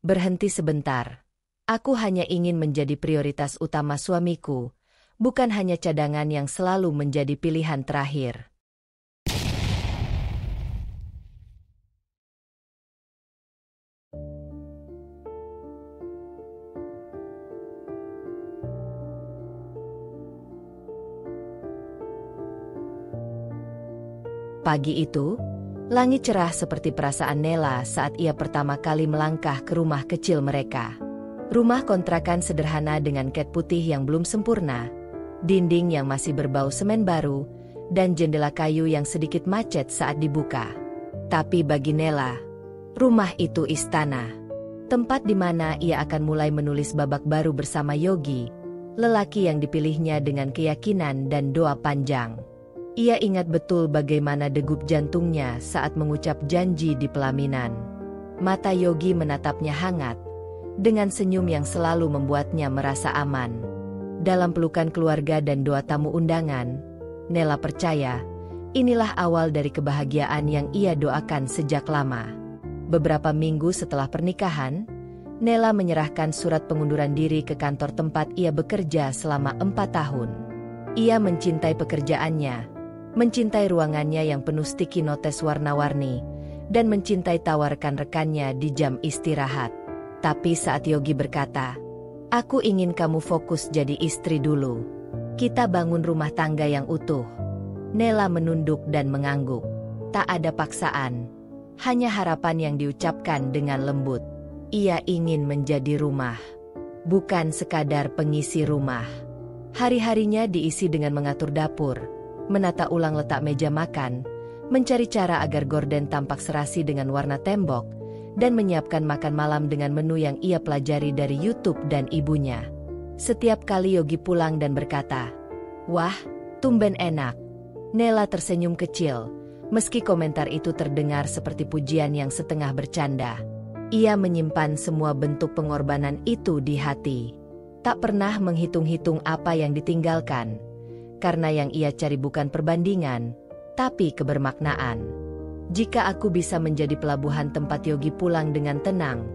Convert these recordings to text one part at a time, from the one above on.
Berhenti sebentar. Aku hanya ingin menjadi prioritas utama suamiku, bukan hanya cadangan yang selalu menjadi pilihan terakhir. Pagi itu, langit cerah seperti perasaan Nela saat ia pertama kali melangkah ke rumah kecil mereka. Rumah kontrakan sederhana dengan cat putih yang belum sempurna, dinding yang masih berbau semen baru, dan jendela kayu yang sedikit macet saat dibuka. Tapi bagi Nela, rumah itu istana. Tempat di mana ia akan mulai menulis babak baru bersama Yogi, lelaki yang dipilihnya dengan keyakinan dan doa panjang. Ia ingat betul bagaimana degup jantungnya saat mengucap janji di pelaminan. Mata Yogi menatapnya hangat, dengan senyum yang selalu membuatnya merasa aman. Dalam pelukan keluarga dan doa tamu undangan, Nela percaya, inilah awal dari kebahagiaan yang ia doakan sejak lama. Beberapa minggu setelah pernikahan, Nela menyerahkan surat pengunduran diri ke kantor tempat ia bekerja selama 4 tahun. Ia mencintai pekerjaannya, mencintai ruangannya yang penuh sticky notes warna-warni, dan mencintai tawa rekan-rekannya di jam istirahat. Tapi saat Yogi berkata, "Aku ingin kamu fokus jadi istri dulu. Kita bangun rumah tangga yang utuh." Nela menunduk dan mengangguk. Tak ada paksaan, hanya harapan yang diucapkan dengan lembut. Ia ingin menjadi rumah, bukan sekadar pengisi rumah. Hari-harinya diisi dengan mengatur dapur, menata ulang letak meja makan, mencari cara agar gorden tampak serasi dengan warna tembok, dan menyiapkan makan malam dengan menu yang ia pelajari dari YouTube dan ibunya. Setiap kali Yogi pulang dan berkata, "Wah, tumben enak." Nela tersenyum kecil, meski komentar itu terdengar seperti pujian yang setengah bercanda. Ia menyimpan semua bentuk pengorbanan itu di hati. Tak pernah menghitung-hitung apa yang ditinggalkan, karena yang ia cari bukan perbandingan, tapi kebermaknaan. "Jika aku bisa menjadi pelabuhan tempat Yogi pulang dengan tenang,"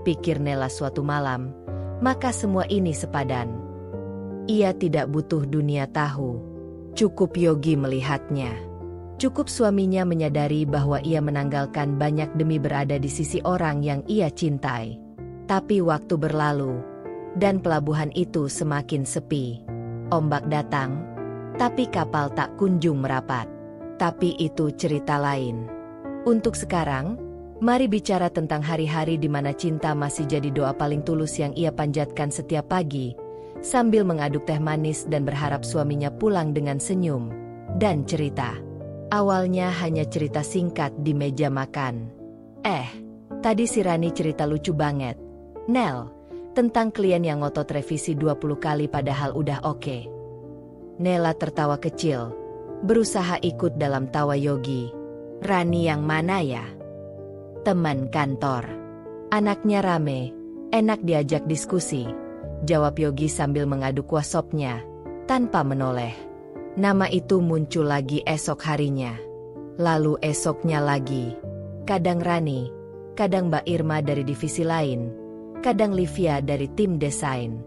pikir Nela suatu malam, "maka semua ini sepadan." Ia tidak butuh dunia tahu. Cukup Yogi melihatnya. Cukup suaminya menyadari bahwa ia menanggalkan banyak demi berada di sisi orang yang ia cintai. Tapi waktu berlalu, dan pelabuhan itu semakin sepi. Ombak datang, tapi kapal tak kunjung merapat. Tapi itu cerita lain. Untuk sekarang, mari bicara tentang hari-hari di mana cinta masih jadi doa paling tulus yang ia panjatkan setiap pagi, sambil mengaduk teh manis dan berharap suaminya pulang dengan senyum dan cerita. Awalnya hanya cerita singkat di meja makan. Tadi si Rani cerita lucu banget, Nel, tentang klien yang ngotot revisi 20 kali padahal udah oke." Nela tertawa kecil, berusaha ikut dalam tawa Yogi. "Rani yang mana ya?" "Teman kantor. Anaknya rame, enak diajak diskusi," jawab Yogi sambil mengaduk kuah sopnya, tanpa menoleh. Nama itu muncul lagi esok harinya. Lalu esoknya lagi. Kadang Rani, kadang Mbak Irma dari divisi lain, kadang Livia dari tim desain.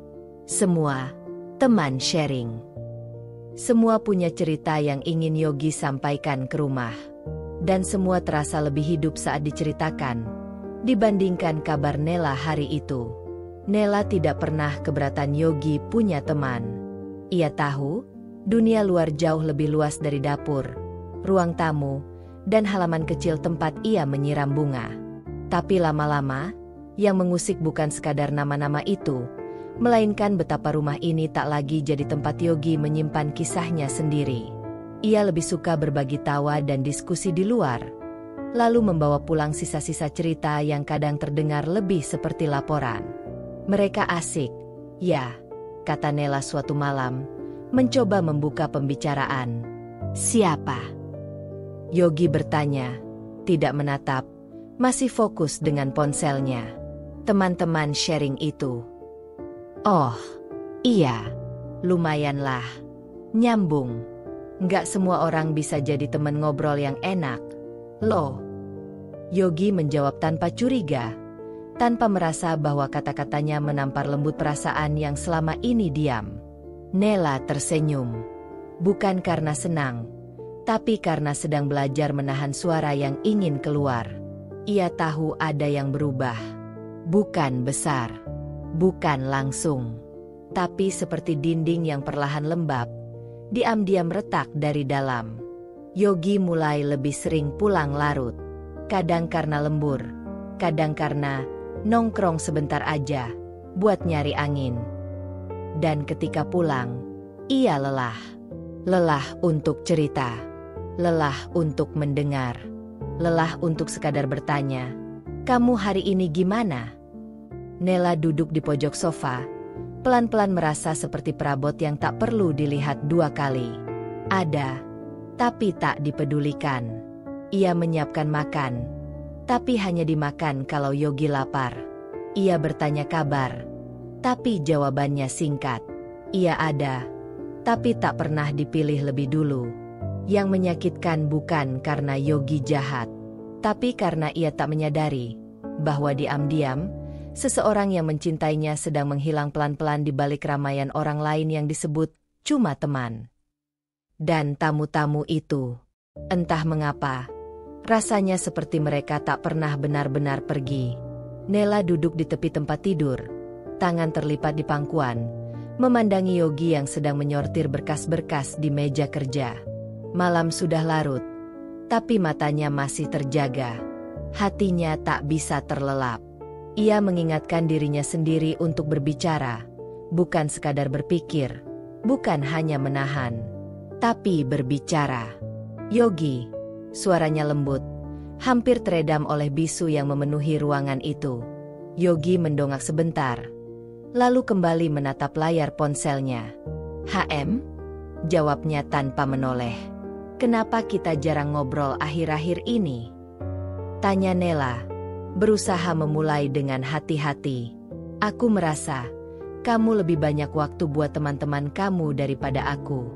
Semua teman sharing. Semua punya cerita yang ingin Yogi sampaikan ke rumah. Dan semua terasa lebih hidup saat diceritakan, dibandingkan kabar Nela hari itu. Nela tidak pernah keberatan Yogi punya teman. Ia tahu, dunia luar jauh lebih luas dari dapur, ruang tamu, dan halaman kecil tempat ia menyiram bunga. Tapi lama-lama, yang mengusik bukan sekadar nama-nama itu, melainkan betapa rumah ini tak lagi jadi tempat Yogi menyimpan kisahnya sendiri. Ia lebih suka berbagi tawa dan diskusi di luar, lalu membawa pulang sisa-sisa cerita yang kadang terdengar lebih seperti laporan. "Mereka asik, ya," kata Nela suatu malam, mencoba membuka pembicaraan. "Siapa?" Yogi bertanya, tidak menatap, masih fokus dengan ponselnya. "Teman-teman sharing itu." "Oh, iya, lumayanlah. Nyambung. Nggak semua orang bisa jadi teman ngobrol yang enak, loh." Yogi menjawab tanpa curiga, tanpa merasa bahwa kata-katanya menampar lembut perasaan yang selama ini diam. Nela tersenyum. Bukan karena senang, tapi karena sedang belajar menahan suara yang ingin keluar. Ia tahu ada yang berubah. Bukan besar, bukan langsung, tapi seperti dinding yang perlahan lembab, diam-diam retak dari dalam. Yogi mulai lebih sering pulang larut. Kadang karena lembur, kadang karena nongkrong sebentar aja, buat nyari angin. Dan ketika pulang, ia lelah. Lelah untuk cerita, lelah untuk mendengar, lelah untuk sekadar bertanya, "Kamu hari ini gimana?" Nela duduk di pojok sofa, pelan-pelan merasa seperti perabot yang tak perlu dilihat dua kali. Ada, tapi tak dipedulikan. Ia menyiapkan makan, tapi hanya dimakan kalau Yogi lapar. Ia bertanya kabar, tapi jawabannya singkat. Ia ada, tapi tak pernah dipilih lebih dulu. Yang menyakitkan bukan karena Yogi jahat, tapi karena ia tak menyadari bahwa diam-diam, seseorang yang mencintainya sedang menghilang pelan-pelan di balik ramaian orang lain yang disebut cuma teman. Dan tamu-tamu itu, entah mengapa, rasanya seperti mereka tak pernah benar-benar pergi. Nela duduk di tepi tempat tidur, tangan terlipat di pangkuan, memandangi Yogi yang sedang menyortir berkas-berkas di meja kerja. Malam sudah larut, tapi matanya masih terjaga. Hatinya tak bisa terlelap. Ia mengingatkan dirinya sendiri untuk berbicara, bukan sekadar berpikir, bukan hanya menahan, tapi berbicara. "Yogi," suaranya lembut, hampir teredam oleh bisu yang memenuhi ruangan itu. Yogi mendongak sebentar, lalu kembali menatap layar ponselnya. "HM?" jawabnya tanpa menoleh. "Kenapa kita jarang ngobrol akhir-akhir ini?" tanya Nela, berusaha memulai dengan hati-hati. "Aku merasa kamu lebih banyak waktu buat teman-teman kamu daripada aku."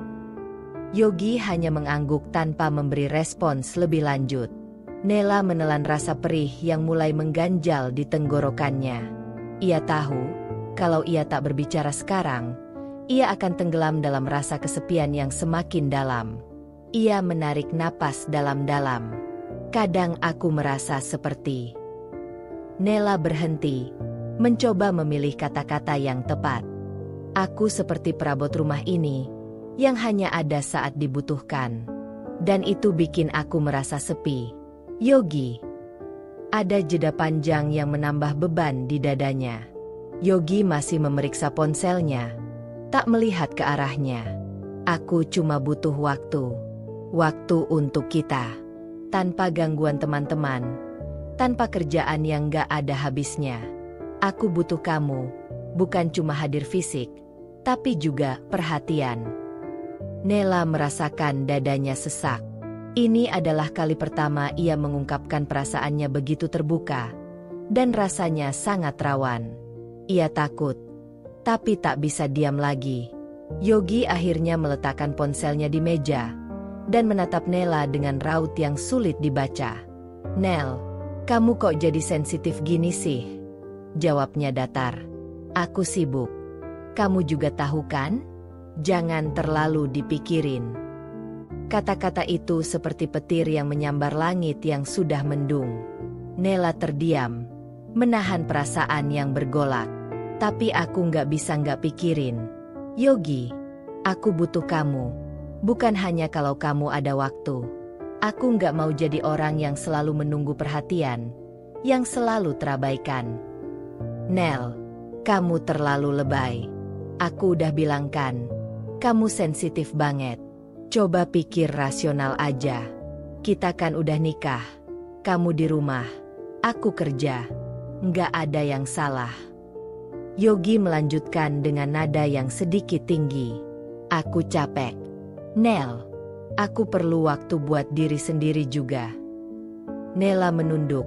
Yogi hanya mengangguk tanpa memberi respons lebih lanjut. Nela menelan rasa perih yang mulai mengganjal di tenggorokannya. Ia tahu, kalau ia tak berbicara sekarang, ia akan tenggelam dalam rasa kesepian yang semakin dalam. Ia menarik napas dalam-dalam. "Kadang aku merasa seperti..." Nela berhenti, mencoba memilih kata-kata yang tepat. "Aku seperti perabot rumah ini, yang hanya ada saat dibutuhkan. Dan itu bikin aku merasa sepi." "Yogi." Ada jeda panjang yang menambah beban di dadanya. Yogi masih memeriksa ponselnya, tak melihat ke arahnya. "Aku cuma butuh waktu. Waktu untuk kita. Tanpa gangguan teman-teman. Tanpa kerjaan yang gak ada habisnya. Aku butuh kamu, bukan cuma hadir fisik, tapi juga perhatian." Nela merasakan dadanya sesak. Ini adalah kali pertama ia mengungkapkan perasaannya begitu terbuka, dan rasanya sangat rawan. Ia takut, tapi tak bisa diam lagi. Yogi akhirnya meletakkan ponselnya di meja, dan menatap Nela dengan raut yang sulit dibaca. "Nel, kamu kok jadi sensitif gini sih?" jawabnya datar. "Aku sibuk. Kamu juga tahu kan? Jangan terlalu dipikirin." Kata-kata itu seperti petir yang menyambar langit yang sudah mendung. Nela terdiam, menahan perasaan yang bergolak. "Tapi aku nggak bisa nggak pikirin. Yogi, aku butuh kamu. Bukan hanya kalau kamu ada waktu. Aku nggak mau jadi orang yang selalu menunggu perhatian, yang selalu terabaikan." "Nel, kamu terlalu lebay. Aku udah bilang kan, kamu sensitif banget. Coba pikir rasional aja. Kita kan udah nikah. Kamu di rumah, aku kerja. Nggak ada yang salah." Yogi melanjutkan dengan nada yang sedikit tinggi. "Aku capek. Nel, aku perlu waktu buat diri sendiri juga." Nela menunduk,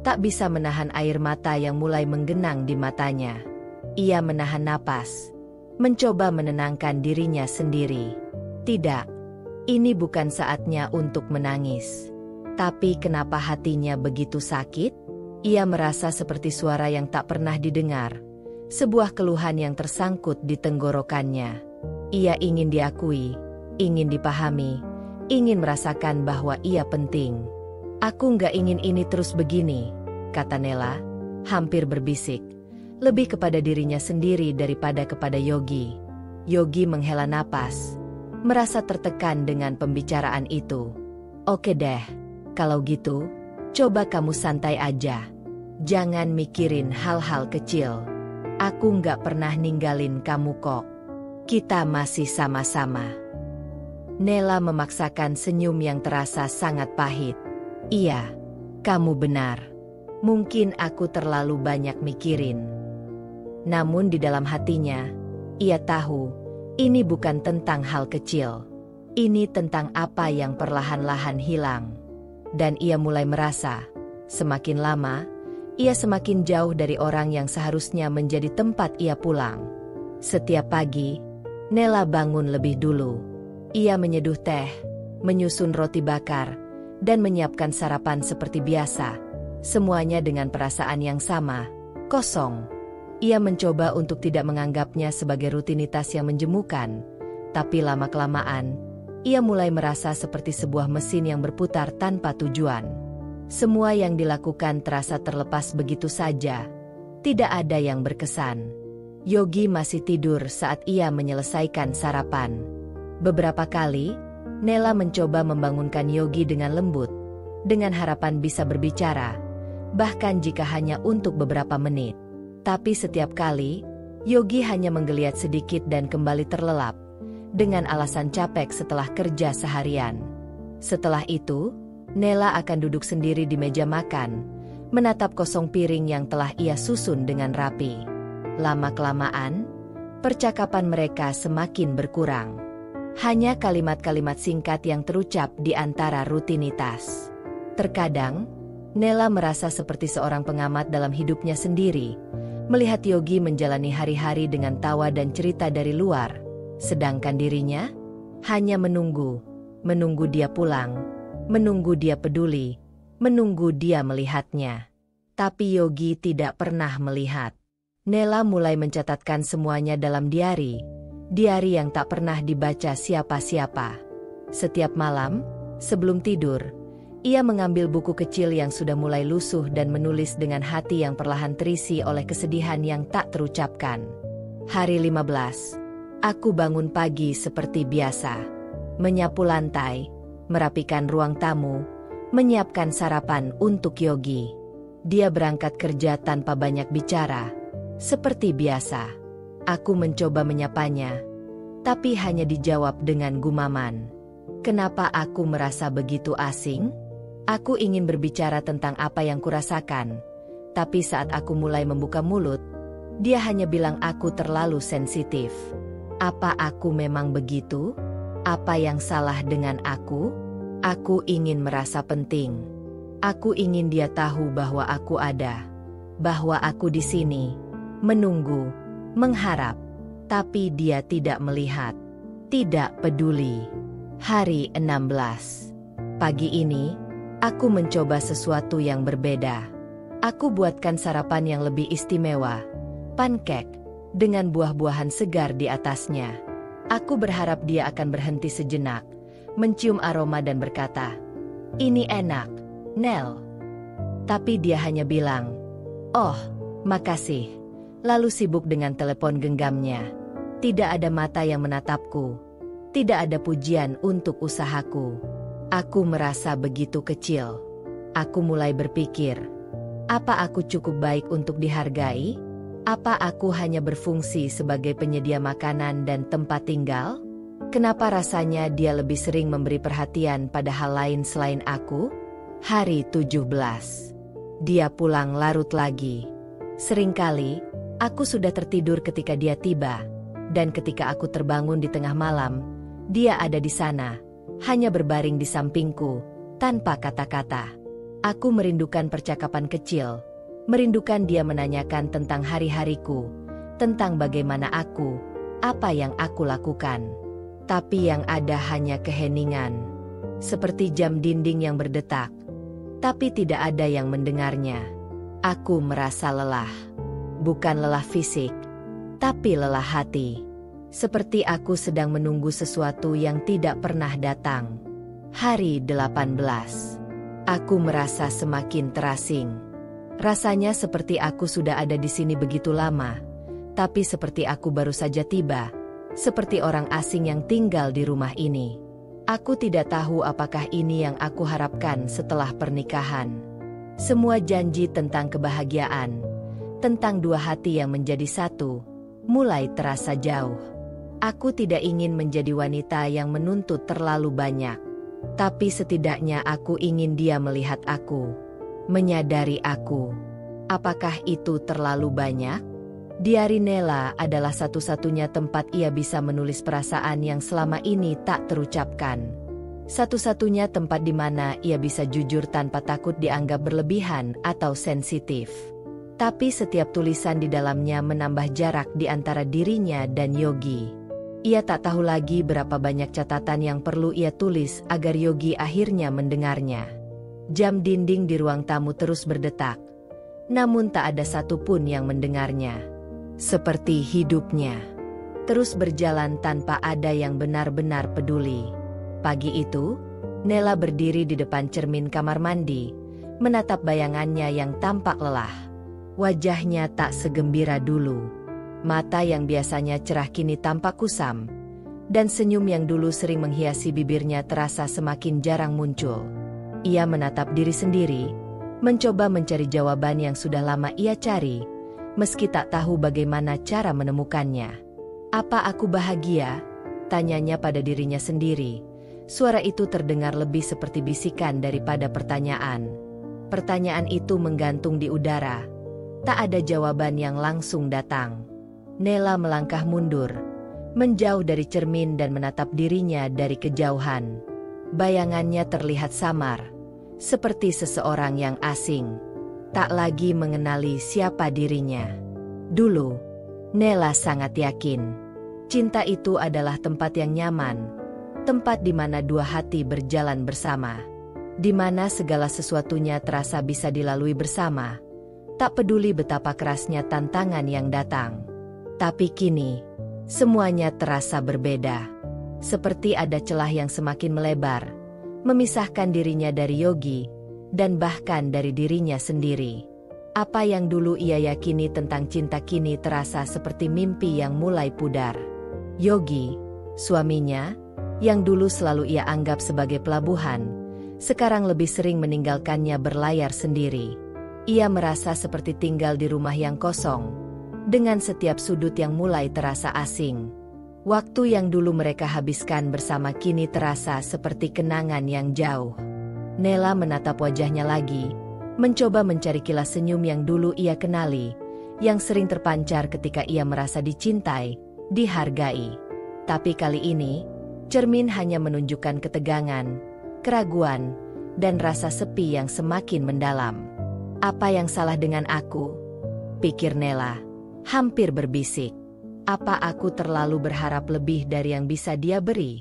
tak bisa menahan air mata yang mulai menggenang di matanya. Ia menahan napas, mencoba menenangkan dirinya sendiri. Tidak, ini bukan saatnya untuk menangis. Tapi kenapa hatinya begitu sakit? Ia merasa seperti suara yang tak pernah didengar, sebuah keluhan yang tersangkut di tenggorokannya. Ia ingin diakui, ingin dipahami, ingin merasakan bahwa ia penting. Aku nggak ingin ini terus begini, kata Nela, hampir berbisik, lebih kepada dirinya sendiri daripada kepada Yogi. Yogi menghela napas, merasa tertekan dengan pembicaraan itu. Oke deh, kalau gitu, coba kamu santai aja. Jangan mikirin hal-hal kecil. Aku nggak pernah ninggalin kamu kok. Kita masih sama-sama. Nela memaksakan senyum yang terasa sangat pahit. Iya, kamu benar. Mungkin aku terlalu banyak mikirin. Namun di dalam hatinya, ia tahu, ini bukan tentang hal kecil. Ini tentang apa yang perlahan-lahan hilang. Dan ia mulai merasa, semakin lama, ia semakin jauh dari orang yang seharusnya menjadi tempat ia pulang. Setiap pagi, Nela bangun lebih dulu. Ia menyeduh teh, menyusun roti bakar, dan menyiapkan sarapan seperti biasa. Semuanya dengan perasaan yang sama, kosong. Ia mencoba untuk tidak menganggapnya sebagai rutinitas yang menjemukan, tapi lama-kelamaan, ia mulai merasa seperti sebuah mesin yang berputar tanpa tujuan. Semua yang dilakukan terasa terlepas begitu saja. Tidak ada yang berkesan. Yogi masih tidur saat ia menyelesaikan sarapan. Beberapa kali, Nela mencoba membangunkan Yogi dengan lembut, dengan harapan bisa berbicara, bahkan jika hanya untuk beberapa menit. Tapi setiap kali, Yogi hanya menggeliat sedikit dan kembali terlelap, dengan alasan capek setelah kerja seharian. Setelah itu, Nela akan duduk sendiri di meja makan, menatap kosong piring yang telah ia susun dengan rapi. Lama-kelamaan, percakapan mereka semakin berkurang. Hanya kalimat-kalimat singkat yang terucap di antara rutinitas. Terkadang, Nela merasa seperti seorang pengamat dalam hidupnya sendiri, melihat Yogi menjalani hari-hari dengan tawa dan cerita dari luar, sedangkan dirinya hanya menunggu dia pulang. Menunggu dia peduli, menunggu dia melihatnya. Tapi Yogi tidak pernah melihat. Nela mulai mencatatkan semuanya dalam diari yang tak pernah dibaca siapa-siapa. Setiap malam, sebelum tidur, ia mengambil buku kecil yang sudah mulai lusuh dan menulis dengan hati yang perlahan terisi oleh kesedihan yang tak terucapkan. Hari 15. Aku bangun pagi seperti biasa. Menyapu lantai, merapikan ruang tamu, menyiapkan sarapan untuk Yogi. Dia berangkat kerja tanpa banyak bicara. Seperti biasa, aku mencoba menyapanya, tapi hanya dijawab dengan gumaman. Kenapa aku merasa begitu asing? Aku ingin berbicara tentang apa yang kurasakan, tapi saat aku mulai membuka mulut, dia hanya bilang aku terlalu sensitif. Apa aku memang begitu? Apa yang salah dengan aku? Aku ingin merasa penting. Aku ingin dia tahu bahwa aku ada. Bahwa aku di sini. Menunggu. Mengharap. Tapi dia tidak melihat. Tidak peduli. Hari 16. Pagi ini, aku mencoba sesuatu yang berbeda. Aku buatkan sarapan yang lebih istimewa. Pancake. Dengan buah-buahan segar di atasnya. Aku berharap dia akan berhenti sejenak, mencium aroma dan berkata, "Ini enak, Nel." Tapi dia hanya bilang, "Oh, makasih." Lalu sibuk dengan telepon genggamnya. Tidak ada mata yang menatapku. Tidak ada pujian untuk usahaku. Aku merasa begitu kecil. Aku mulai berpikir, apa aku cukup baik untuk dihargai? Apa aku hanya berfungsi sebagai penyedia makanan dan tempat tinggal? Kenapa rasanya dia lebih sering memberi perhatian pada hal lain selain aku? Hari 17. Dia pulang larut lagi. Seringkali, aku sudah tertidur ketika dia tiba. Dan ketika aku terbangun di tengah malam, dia ada di sana, hanya berbaring di sampingku, tanpa kata-kata. Aku merindukan percakapan kecil. Merindukan dia menanyakan tentang hari-hariku, tentang bagaimana aku, apa yang aku lakukan. Tapi yang ada hanya keheningan. Seperti jam dinding yang berdetak. Tapi tidak ada yang mendengarnya. Aku merasa lelah. Bukan lelah fisik, tapi lelah hati. Seperti aku sedang menunggu sesuatu yang tidak pernah datang. Hari 18. Aku merasa semakin terasing. Rasanya seperti aku sudah ada di sini begitu lama, tapi seperti aku baru saja tiba, seperti orang asing yang tinggal di rumah ini. Aku tidak tahu apakah ini yang aku harapkan setelah pernikahan. Semua janji tentang kebahagiaan, tentang dua hati yang menjadi satu, mulai terasa jauh. Aku tidak ingin menjadi wanita yang menuntut terlalu banyak. Tapi setidaknya aku ingin dia melihat aku, menyadari aku. Apakah itu terlalu banyak? Diari Nela adalah satu-satunya tempat ia bisa menulis perasaan yang selama ini tak terucapkan. Satu-satunya tempat di mana ia bisa jujur tanpa takut dianggap berlebihan atau sensitif. Tapi setiap tulisan di dalamnya menambah jarak di antara dirinya dan Yogi. Ia tak tahu lagi berapa banyak catatan yang perlu ia tulis agar Yogi akhirnya mendengarnya. Jam dinding di ruang tamu terus berdetak. Namun tak ada satupun yang mendengarnya. Seperti hidupnya terus berjalan tanpa ada yang benar-benar peduli. Pagi itu, Nela berdiri di depan cermin kamar mandi, menatap bayangannya yang tampak lelah. Wajahnya tak segembira dulu. Mata yang biasanya cerah kini tampak kusam, dan senyum yang dulu sering menghiasi bibirnya terasa semakin jarang muncul. Ia menatap diri sendiri, mencoba mencari jawaban yang sudah lama ia cari, meski tak tahu bagaimana cara menemukannya. "Apa aku bahagia?" tanyanya pada dirinya sendiri. Suara itu terdengar lebih seperti bisikan daripada pertanyaan. Pertanyaan itu menggantung di udara. Tak ada jawaban yang langsung datang. Nela melangkah mundur, menjauh dari cermin dan menatap dirinya dari kejauhan. Bayangannya terlihat samar, seperti seseorang yang asing, tak lagi mengenali siapa dirinya. Dulu, Nela sangat yakin, cinta itu adalah tempat yang nyaman, tempat di mana dua hati berjalan bersama, di mana segala sesuatunya terasa bisa dilalui bersama, tak peduli betapa kerasnya tantangan yang datang. Tapi kini, semuanya terasa berbeda. Seperti ada celah yang semakin melebar, memisahkan dirinya dari Yogi, dan bahkan dari dirinya sendiri. Apa yang dulu ia yakini tentang cinta kini terasa seperti mimpi yang mulai pudar. Yogi, suaminya, yang dulu selalu ia anggap sebagai pelabuhan, sekarang lebih sering meninggalkannya berlayar sendiri. Ia merasa seperti tinggal di rumah yang kosong, dengan setiap sudut yang mulai terasa asing. Waktu yang dulu mereka habiskan bersama kini terasa seperti kenangan yang jauh. Nela menatap wajahnya lagi, mencoba mencari kilas senyum yang dulu ia kenali, yang sering terpancar ketika ia merasa dicintai, dihargai. Tapi kali ini, cermin hanya menunjukkan ketegangan, keraguan, dan rasa sepi yang semakin mendalam. "Apa yang salah dengan aku?" pikir Nela. Hampir berbisik. Apa aku terlalu berharap lebih dari yang bisa dia beri?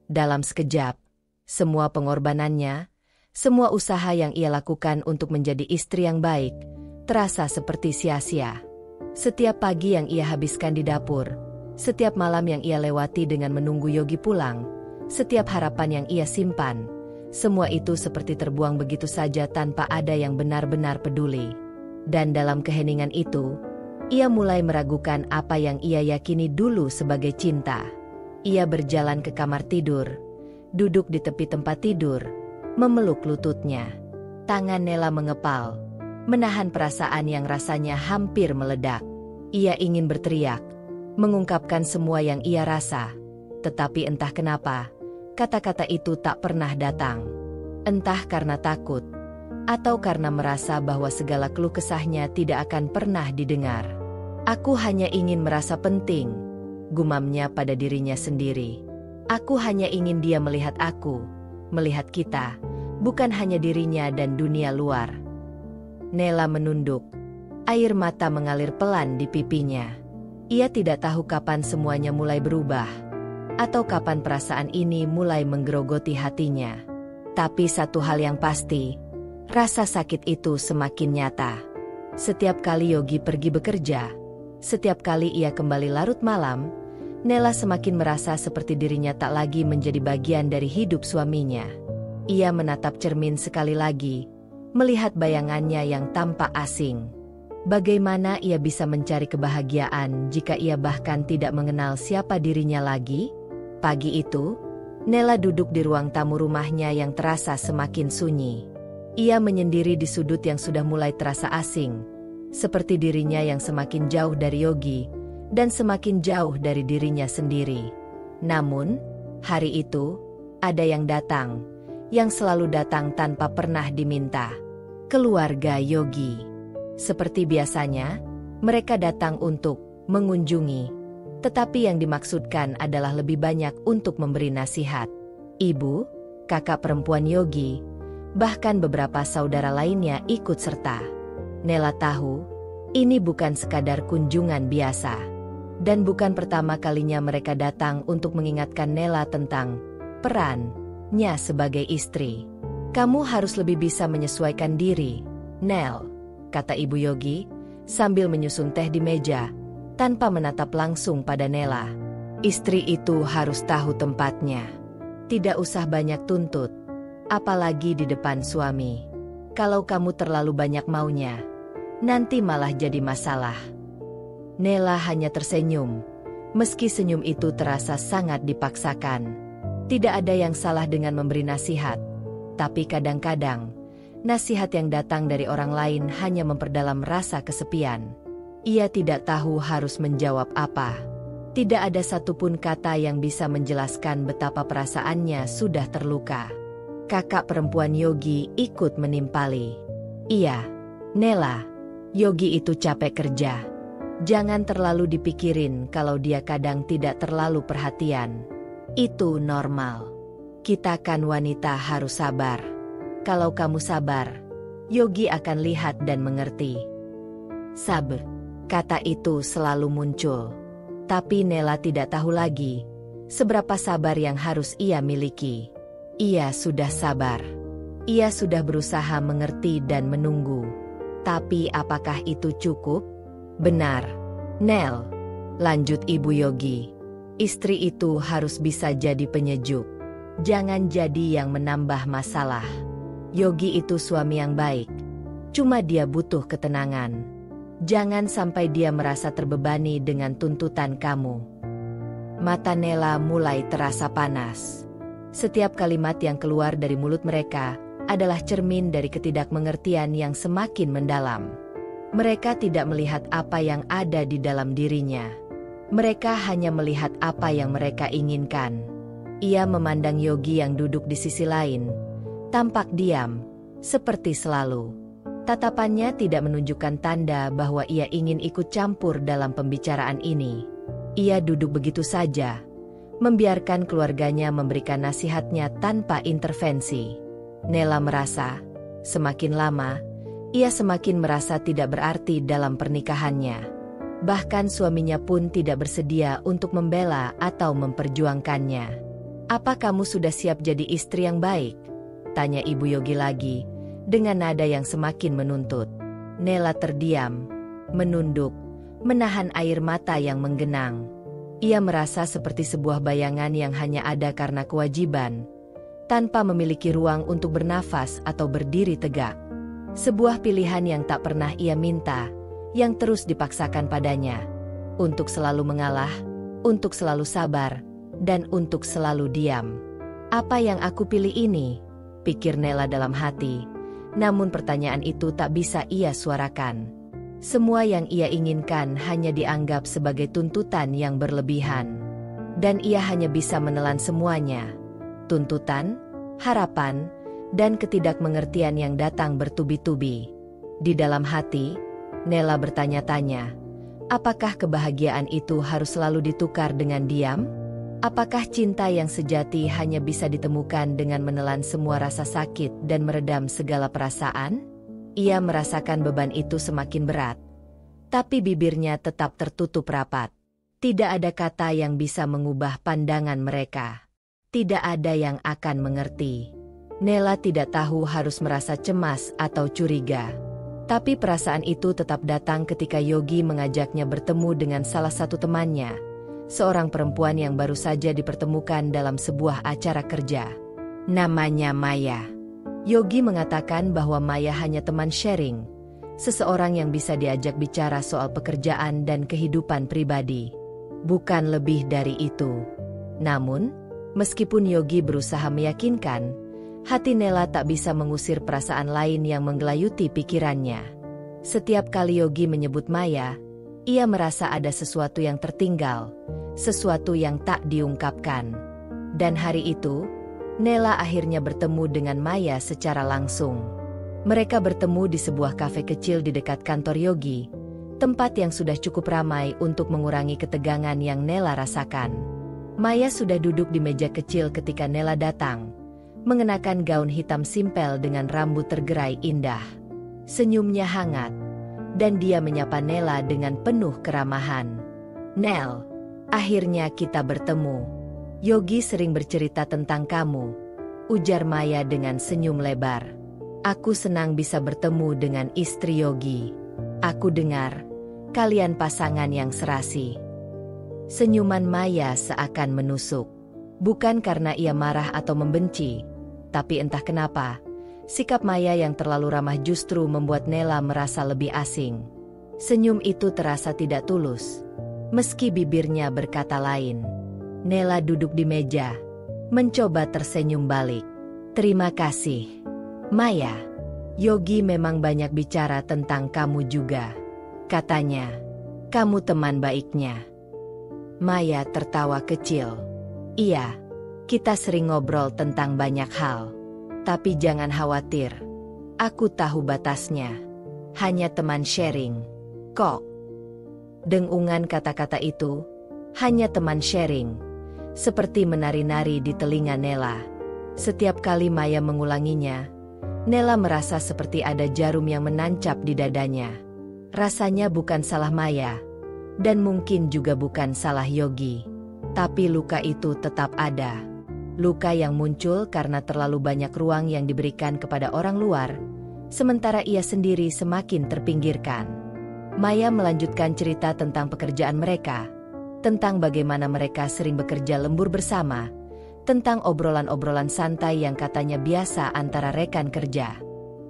Dalam sekejap, semua pengorbanannya, semua usaha yang ia lakukan untuk menjadi istri yang baik, terasa seperti sia-sia. Setiap pagi yang ia habiskan di dapur, setiap malam yang ia lewati dengan menunggu Yogi pulang, setiap harapan yang ia simpan, semua itu seperti terbuang begitu saja tanpa ada yang benar-benar peduli. Dan dalam keheningan itu, ia mulai meragukan apa yang ia yakini dulu sebagai cinta. Ia berjalan ke kamar tidur, duduk di tepi tempat tidur, memeluk lututnya. Tangan Nela mengepal, menahan perasaan yang rasanya hampir meledak. Ia ingin berteriak, mengungkapkan semua yang ia rasa. Tetapi entah kenapa, kata-kata itu tak pernah datang. Entah karena takut, atau karena merasa bahwa segala keluh kesahnya tidak akan pernah didengar. "Aku hanya ingin merasa penting," gumamnya pada dirinya sendiri. "Aku hanya ingin dia melihat aku, melihat kita, bukan hanya dirinya dan dunia luar." Nela menunduk. Air mata mengalir pelan di pipinya. Ia tidak tahu kapan semuanya mulai berubah, atau kapan perasaan ini mulai menggerogoti hatinya. Tapi satu hal yang pasti, Rasa sakit itu semakin nyata. Setiap kali Yogi pergi bekerja, setiap kali ia kembali larut malam, Nela semakin merasa seperti dirinya tak lagi menjadi bagian dari hidup suaminya. Ia menatap cermin sekali lagi, melihat bayangannya yang tampak asing. Bagaimana ia bisa mencari kebahagiaan jika ia bahkan tidak mengenal siapa dirinya lagi? Pagi itu, Nela duduk di ruang tamu rumahnya yang terasa semakin sunyi. Ia menyendiri di sudut yang sudah mulai terasa asing, seperti dirinya yang semakin jauh dari Yogi, dan semakin jauh dari dirinya sendiri. Namun, hari itu, ada yang datang, yang selalu datang tanpa pernah diminta. Keluarga Yogi. Seperti biasanya, mereka datang untuk mengunjungi, tetapi yang dimaksudkan adalah lebih banyak untuk memberi nasihat. Ibu, kakak perempuan Yogi, bahkan beberapa saudara lainnya ikut serta. Nela tahu, ini bukan sekadar kunjungan biasa. Dan bukan pertama kalinya mereka datang untuk mengingatkan Nela tentang perannya sebagai istri. Kamu harus lebih bisa menyesuaikan diri, Nel, kata Ibu Yogi, sambil menyusun teh di meja, tanpa menatap langsung pada Nela. Istri itu harus tahu tempatnya. Tidak usah banyak tuntut. Apalagi di depan suami. Kalau kamu terlalu banyak maunya, nanti malah jadi masalah. Nela hanya tersenyum, meski senyum itu terasa sangat dipaksakan. Tidak ada yang salah dengan memberi nasihat, tapi kadang-kadang, nasihat yang datang dari orang lain hanya memperdalam rasa kesepian. Ia tidak tahu harus menjawab apa. Tidak ada satupun kata yang bisa menjelaskan betapa perasaannya sudah terluka. Kakak perempuan Yogi ikut menimpali. Iya, Nela, Yogi itu capek kerja. Jangan terlalu dipikirin kalau dia kadang tidak terlalu perhatian. Itu normal. Kita kan wanita harus sabar. Kalau kamu sabar, Yogi akan lihat dan mengerti. Sabar, kata itu selalu muncul. Tapi Nela tidak tahu lagi seberapa sabar yang harus ia miliki. Ia sudah sabar. Ia sudah berusaha mengerti dan menunggu. Tapi apakah itu cukup? Benar, Nel, lanjut Ibu Yogi. Istri itu harus bisa jadi penyejuk. Jangan jadi yang menambah masalah. Yogi itu suami yang baik. Cuma dia butuh ketenangan. Jangan sampai dia merasa terbebani dengan tuntutan kamu. Mata Nela mulai terasa panas. Setiap kalimat yang keluar dari mulut mereka adalah cermin dari ketidakmengertian yang semakin mendalam. Mereka tidak melihat apa yang ada di dalam dirinya. Mereka hanya melihat apa yang mereka inginkan. Ia memandang Yogi yang duduk di sisi lain, tampak diam, seperti selalu. Tatapannya tidak menunjukkan tanda bahwa ia ingin ikut campur dalam pembicaraan ini. Ia duduk begitu saja, membiarkan keluarganya memberikan nasihatnya tanpa intervensi. Nela merasa, semakin lama, ia semakin merasa tidak berarti dalam pernikahannya. Bahkan suaminya pun tidak bersedia untuk membela atau memperjuangkannya. Apa kamu sudah siap jadi istri yang baik? Tanya Ibu Yogi lagi, dengan nada yang semakin menuntut. Nela terdiam, menunduk, menahan air mata yang menggenang. Ia merasa seperti sebuah bayangan yang hanya ada karena kewajiban, tanpa memiliki ruang untuk bernafas atau berdiri tegak. Sebuah pilihan yang tak pernah ia minta, yang terus dipaksakan padanya. Untuk selalu mengalah, untuk selalu sabar, dan untuk selalu diam. Apa yang aku pilih ini? Pikir Nela dalam hati. Namun pertanyaan itu tak bisa ia suarakan. Semua yang ia inginkan hanya dianggap sebagai tuntutan yang berlebihan. Dan ia hanya bisa menelan semuanya. Tuntutan, harapan, dan ketidakmengertian yang datang bertubi-tubi. Di dalam hati, Nela bertanya-tanya, apakah kebahagiaan itu harus selalu ditukar dengan diam? Apakah cinta yang sejati hanya bisa ditemukan dengan menelan semua rasa sakit dan meredam segala perasaan? Ia merasakan beban itu semakin berat. Tapi bibirnya tetap tertutup rapat. Tidak ada kata yang bisa mengubah pandangan mereka. Tidak ada yang akan mengerti. Nela tidak tahu harus merasa cemas atau curiga. Tapi perasaan itu tetap datang ketika Yogi mengajaknya bertemu dengan salah satu temannya, seorang perempuan yang baru saja dipertemukan dalam sebuah acara kerja. Namanya Maya. Yogi mengatakan bahwa Maya hanya teman sharing, seseorang yang bisa diajak bicara soal pekerjaan dan kehidupan pribadi. Bukan lebih dari itu. Namun, meskipun Yogi berusaha meyakinkan, hati Nela tak bisa mengusir perasaan lain yang menggelayuti pikirannya. Setiap kali Yogi menyebut Maya, ia merasa ada sesuatu yang tertinggal, sesuatu yang tak diungkapkan. Dan hari itu, Nela akhirnya bertemu dengan Maya secara langsung. Mereka bertemu di sebuah kafe kecil di dekat kantor Yogi, tempat yang sudah cukup ramai untuk mengurangi ketegangan yang Nela rasakan. Maya sudah duduk di meja kecil ketika Nela datang, mengenakan gaun hitam simpel dengan rambut tergerai indah. Senyumnya hangat, dan dia menyapa Nela dengan penuh keramahan. "Nel, akhirnya kita bertemu. Yogi sering bercerita tentang kamu," ujar Maya dengan senyum lebar. "Aku senang bisa bertemu dengan istri Yogi. Aku dengar, kalian pasangan yang serasi." Senyuman Maya seakan menusuk. Bukan karena ia marah atau membenci, tapi entah kenapa, sikap Maya yang terlalu ramah justru membuat Nela merasa lebih asing. Senyum itu terasa tidak tulus, meski bibirnya berkata lain. Nela duduk di meja, mencoba tersenyum balik. "Terima kasih, Maya. Yogi memang banyak bicara tentang kamu juga. Katanya, kamu teman baiknya." Maya tertawa kecil. "Iya, kita sering ngobrol tentang banyak hal. Tapi jangan khawatir, aku tahu batasnya. Hanya teman sharing, kok." Dengungan kata-kata itu, "hanya teman sharing," seperti menari-nari di telinga Nela. Setiap kali Maya mengulanginya, Nela merasa seperti ada jarum yang menancap di dadanya. Rasanya bukan salah Maya, dan mungkin juga bukan salah Yogi. Tapi luka itu tetap ada. Luka yang muncul karena terlalu banyak ruang yang diberikan kepada orang luar, sementara ia sendiri semakin terpinggirkan. Maya melanjutkan cerita tentang pekerjaan mereka, tentang bagaimana mereka sering bekerja lembur bersama, tentang obrolan-obrolan santai yang katanya biasa antara rekan kerja.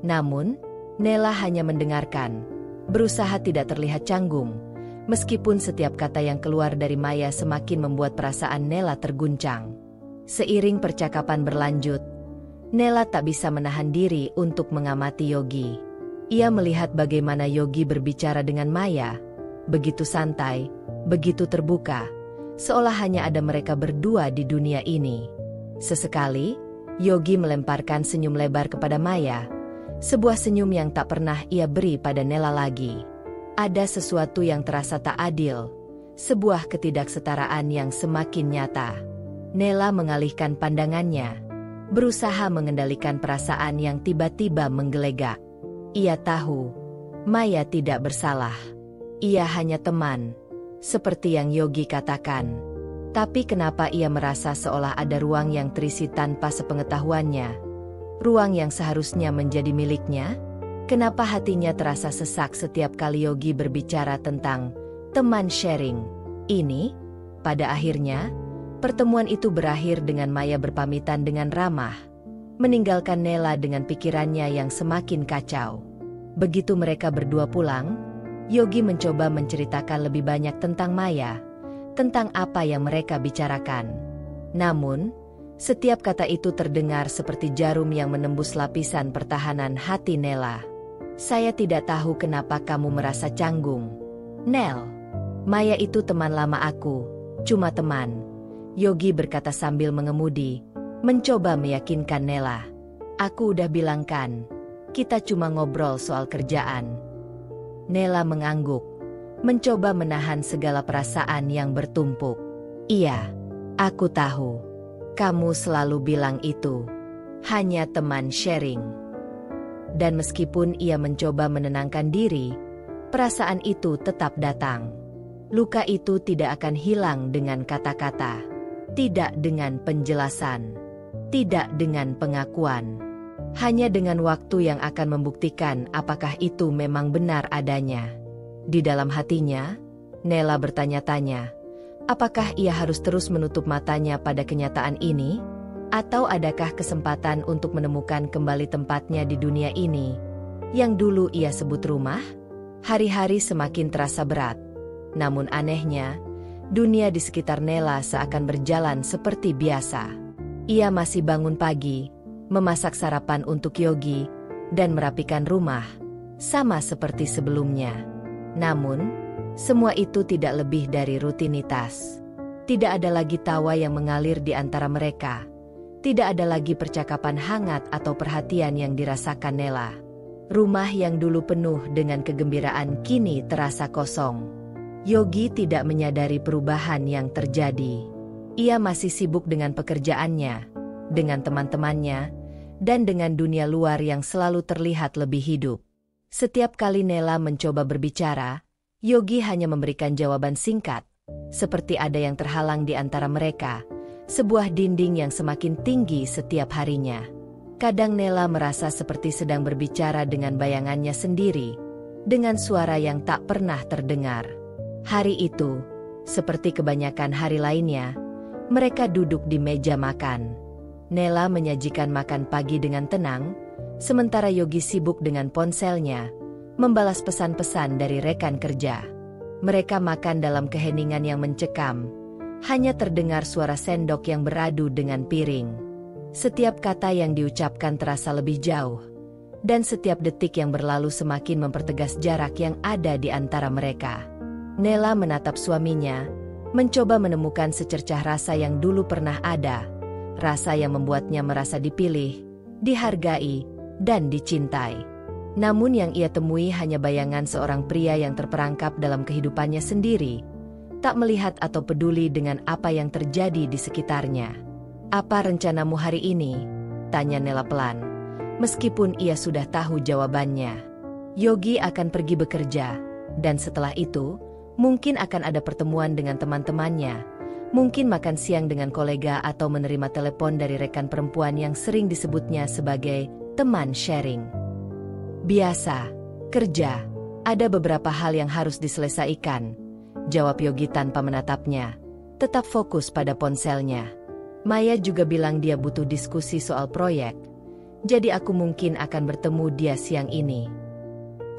Namun, Nela hanya mendengarkan, berusaha tidak terlihat canggung, meskipun setiap kata yang keluar dari Maya semakin membuat perasaan Nela terguncang. Seiring percakapan berlanjut, Nela tak bisa menahan diri untuk mengamati Yogi. Ia melihat bagaimana Yogi berbicara dengan Maya, begitu santai, begitu terbuka, seolah hanya ada mereka berdua di dunia ini. Sesekali, Yogi melemparkan senyum lebar kepada Maya, sebuah senyum yang tak pernah ia beri pada Nela lagi. Ada sesuatu yang terasa tak adil, sebuah ketidaksetaraan yang semakin nyata. Nela mengalihkan pandangannya, berusaha mengendalikan perasaan yang tiba-tiba menggelegak. Ia tahu, Maya tidak bersalah. Ia hanya teman, seperti yang Yogi katakan. Tapi kenapa ia merasa seolah ada ruang yang terisi tanpa sepengetahuannya? Ruang yang seharusnya menjadi miliknya? Kenapa hatinya terasa sesak setiap kali Yogi berbicara tentang teman sharing ini? Pada akhirnya, pertemuan itu berakhir dengan Maya berpamitan dengan ramah, meninggalkan Nela dengan pikirannya yang semakin kacau. Begitu mereka berdua pulang, Yogi mencoba menceritakan lebih banyak tentang Maya, tentang apa yang mereka bicarakan. Namun, setiap kata itu terdengar seperti jarum yang menembus lapisan pertahanan hati Nela. "Saya tidak tahu kenapa kamu merasa canggung, Nel. Maya itu teman lama aku, cuma teman," Yogi berkata sambil mengemudi, mencoba meyakinkan Nela. "Aku udah bilang kan, kita cuma ngobrol soal kerjaan." Nela mengangguk, mencoba menahan segala perasaan yang bertumpuk. "Iya, aku tahu. Kamu selalu bilang itu. Hanya teman sharing." Dan meskipun ia mencoba menenangkan diri, perasaan itu tetap datang. Luka itu tidak akan hilang dengan kata-kata, tidak dengan penjelasan. tidak dengan pengakuan. Hanya dengan waktu yang akan membuktikan apakah itu memang benar adanya. Di dalam hatinya, Nela bertanya-tanya, apakah ia harus terus menutup matanya pada kenyataan ini? Atau adakah kesempatan untuk menemukan kembali tempatnya di dunia ini, yang dulu ia sebut rumah? Hari-hari semakin terasa berat. Namun anehnya, dunia di sekitar Nela seakan berjalan seperti biasa. Ia masih bangun pagi, memasak sarapan untuk Yogi, dan merapikan rumah, sama seperti sebelumnya. Namun, semua itu tidak lebih dari rutinitas. Tidak ada lagi tawa yang mengalir di antara mereka. Tidak ada lagi percakapan hangat atau perhatian yang dirasakan Nela. Rumah yang dulu penuh dengan kegembiraan kini terasa kosong. Yogi tidak menyadari perubahan yang terjadi. Ia masih sibuk dengan pekerjaannya, dengan teman-temannya, dan dengan dunia luar yang selalu terlihat lebih hidup. Setiap kali Nela mencoba berbicara, Yogi hanya memberikan jawaban singkat, seperti ada yang terhalang di antara mereka, sebuah dinding yang semakin tinggi setiap harinya. Kadang Nela merasa seperti sedang berbicara dengan bayangannya sendiri, dengan suara yang tak pernah terdengar. Hari itu, seperti kebanyakan hari lainnya, mereka duduk di meja makan. Nela menyajikan makan pagi dengan tenang, sementara Yogi sibuk dengan ponselnya, membalas pesan-pesan dari rekan kerja. Mereka makan dalam keheningan yang mencekam, hanya terdengar suara sendok yang beradu dengan piring. Setiap kata yang diucapkan terasa lebih jauh, dan setiap detik yang berlalu semakin mempertegas jarak yang ada di antara mereka. Nela menatap suaminya, mencoba menemukan secercah rasa yang dulu pernah ada. Rasa yang membuatnya merasa dipilih, dihargai, dan dicintai. Namun yang ia temui hanya bayangan seorang pria yang terperangkap dalam kehidupannya sendiri, tak melihat atau peduli dengan apa yang terjadi di sekitarnya. "Apa rencanamu hari ini?" tanya Nela pelan, meskipun ia sudah tahu jawabannya. Yogi akan pergi bekerja, dan setelah itu, mungkin akan ada pertemuan dengan teman-temannya. Mungkin makan siang dengan kolega atau menerima telepon dari rekan perempuan yang sering disebutnya sebagai teman sharing. Biasa, kerja, ada beberapa hal yang harus diselesaikan, jawab Yogi tanpa menatapnya, tetap fokus pada ponselnya. Maya juga bilang dia butuh diskusi soal proyek, jadi aku mungkin akan bertemu dia siang ini.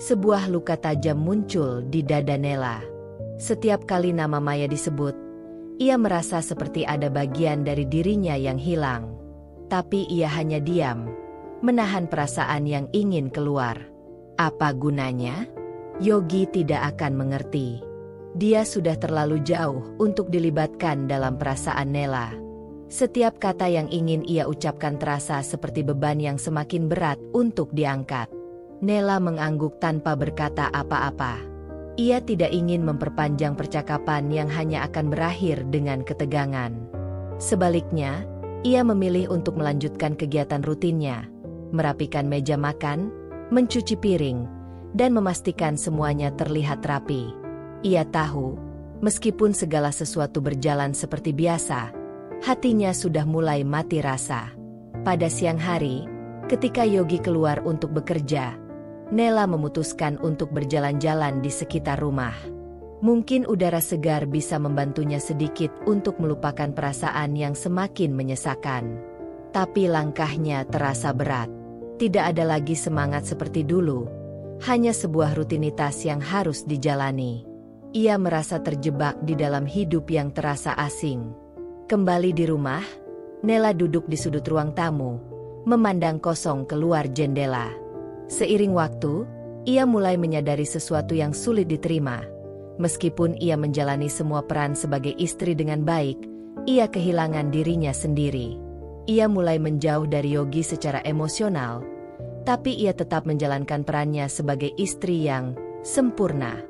Sebuah luka tajam muncul di dada Nela. Setiap kali nama Maya disebut, ia merasa seperti ada bagian dari dirinya yang hilang. Tapi ia hanya diam, menahan perasaan yang ingin keluar. Apa gunanya? Yogi tidak akan mengerti. Dia sudah terlalu jauh untuk dilibatkan dalam perasaan Nela. Setiap kata yang ingin ia ucapkan terasa seperti beban yang semakin berat untuk diangkat. Nela mengangguk tanpa berkata apa-apa. Ia tidak ingin memperpanjang percakapan yang hanya akan berakhir dengan ketegangan. Sebaliknya, ia memilih untuk melanjutkan kegiatan rutinnya, merapikan meja makan, mencuci piring, dan memastikan semuanya terlihat rapi. Ia tahu, meskipun segala sesuatu berjalan seperti biasa, hatinya sudah mulai mati rasa. Pada siang hari, ketika Yogi keluar untuk bekerja, Nela memutuskan untuk berjalan-jalan di sekitar rumah. Mungkin udara segar bisa membantunya sedikit untuk melupakan perasaan yang semakin menyesakan. Tapi langkahnya terasa berat. Tidak ada lagi semangat seperti dulu, hanya sebuah rutinitas yang harus dijalani. Ia merasa terjebak di dalam hidup yang terasa asing. Kembali di rumah, Nela duduk di sudut ruang tamu, memandang kosong keluar jendela. Seiring waktu, ia mulai menyadari sesuatu yang sulit diterima. Meskipun ia menjalani semua peran sebagai istri dengan baik, ia kehilangan dirinya sendiri. Ia mulai menjauh dari Yogi secara emosional, tapi ia tetap menjalankan perannya sebagai istri yang sempurna.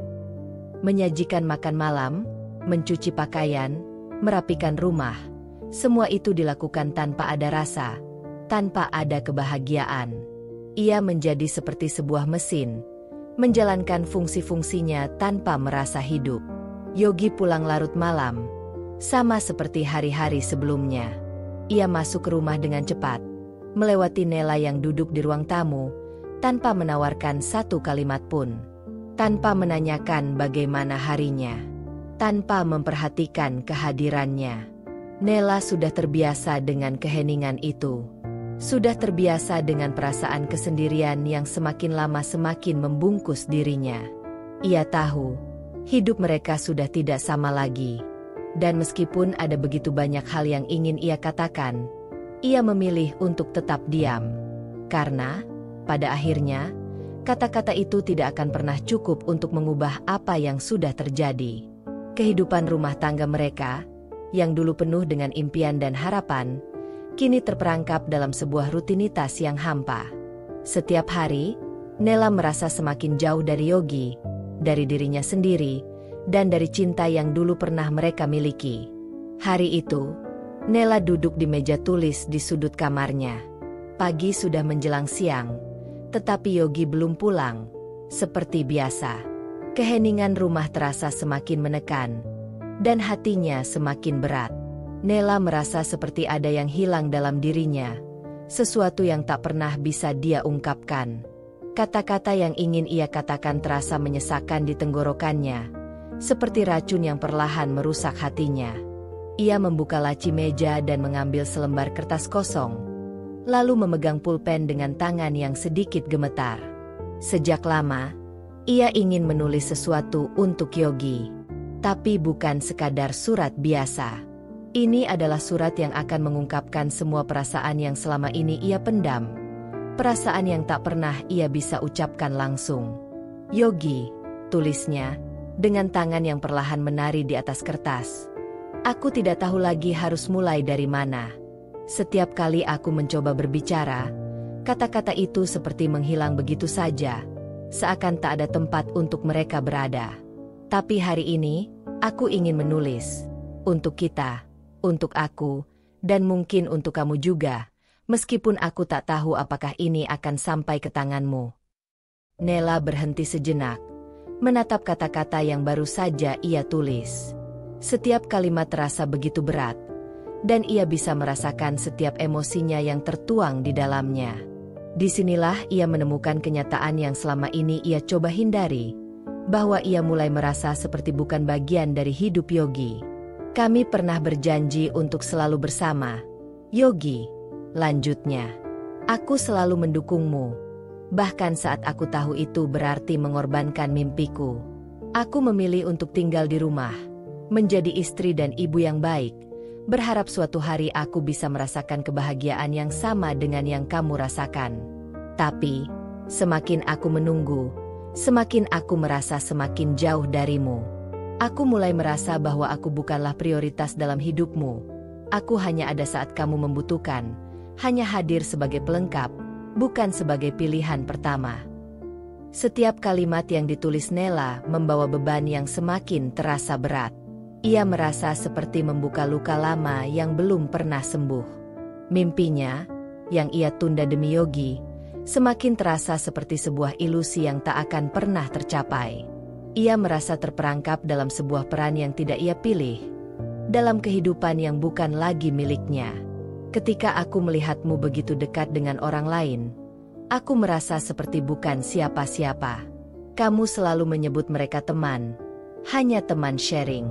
Menyajikan makan malam, mencuci pakaian, merapikan rumah, semua itu dilakukan tanpa ada rasa, tanpa ada kebahagiaan. Ia menjadi seperti sebuah mesin, menjalankan fungsi-fungsinya tanpa merasa hidup. Yogi pulang larut malam, sama seperti hari-hari sebelumnya. Ia masuk ke rumah dengan cepat, melewati Nela yang duduk di ruang tamu, tanpa menawarkan satu kalimat pun. Tanpa menanyakan bagaimana harinya. Tanpa memperhatikan kehadirannya. Nela sudah terbiasa dengan keheningan itu. Sudah terbiasa dengan perasaan kesendirian yang semakin lama semakin membungkus dirinya. Ia tahu, hidup mereka sudah tidak sama lagi. Dan meskipun ada begitu banyak hal yang ingin ia katakan, ia memilih untuk tetap diam. Karena, pada akhirnya, kata-kata itu tidak akan pernah cukup untuk mengubah apa yang sudah terjadi. Kehidupan rumah tangga mereka, yang dulu penuh dengan impian dan harapan, kini terperangkap dalam sebuah rutinitas yang hampa. Setiap hari, Nela merasa semakin jauh dari Yogi, dari dirinya sendiri, dan dari cinta yang dulu pernah mereka miliki. Hari itu, Nela duduk di meja tulis di sudut kamarnya. Pagi sudah menjelang siang, tetapi Yogi belum pulang. Seperti biasa, keheningan rumah terasa semakin menekan, dan hatinya semakin berat. Nela merasa seperti ada yang hilang dalam dirinya, sesuatu yang tak pernah bisa dia ungkapkan. Kata-kata yang ingin ia katakan terasa menyesakkan di tenggorokannya, seperti racun yang perlahan merusak hatinya. Ia membuka laci meja dan mengambil selembar kertas kosong, lalu memegang pulpen dengan tangan yang sedikit gemetar. Sejak lama, ia ingin menulis sesuatu untuk Yogi, tapi bukan sekadar surat biasa. Ini adalah surat yang akan mengungkapkan semua perasaan yang selama ini ia pendam. Perasaan yang tak pernah ia bisa ucapkan langsung. Yogi, tulisnya, dengan tangan yang perlahan menari di atas kertas. Aku tidak tahu lagi harus mulai dari mana. Setiap kali aku mencoba berbicara, kata-kata itu seperti menghilang begitu saja, seakan tak ada tempat untuk mereka berada. Tapi hari ini, aku ingin menulis. Untuk kita. Untuk aku, dan mungkin untuk kamu juga, meskipun aku tak tahu apakah ini akan sampai ke tanganmu. Nela berhenti sejenak, menatap kata-kata yang baru saja ia tulis. Setiap kalimat terasa begitu berat, dan ia bisa merasakan setiap emosinya yang tertuang di dalamnya. Disinilah ia menemukan kenyataan yang selama ini ia coba hindari, bahwa ia mulai merasa seperti bukan bagian dari hidup Yogi. Kami pernah berjanji untuk selalu bersama, Yogi. Lanjutnya, aku selalu mendukungmu. Bahkan saat aku tahu itu berarti mengorbankan mimpiku. Aku memilih untuk tinggal di rumah, menjadi istri dan ibu yang baik, berharap suatu hari aku bisa merasakan kebahagiaan yang sama dengan yang kamu rasakan. Tapi, semakin aku menunggu, semakin aku merasa semakin jauh darimu. Aku mulai merasa bahwa aku bukanlah prioritas dalam hidupmu. Aku hanya ada saat kamu membutuhkan, hanya hadir sebagai pelengkap, bukan sebagai pilihan pertama. Setiap kalimat yang ditulis Nela membawa beban yang semakin terasa berat. Ia merasa seperti membuka luka lama yang belum pernah sembuh. Mimpinya, yang ia tunda demi Yogi, semakin terasa seperti sebuah ilusi yang tak akan pernah tercapai. Ia merasa terperangkap dalam sebuah peran yang tidak ia pilih, dalam kehidupan yang bukan lagi miliknya. Ketika aku melihatmu begitu dekat dengan orang lain, aku merasa seperti bukan siapa-siapa. Kamu selalu menyebut mereka teman, hanya teman sharing.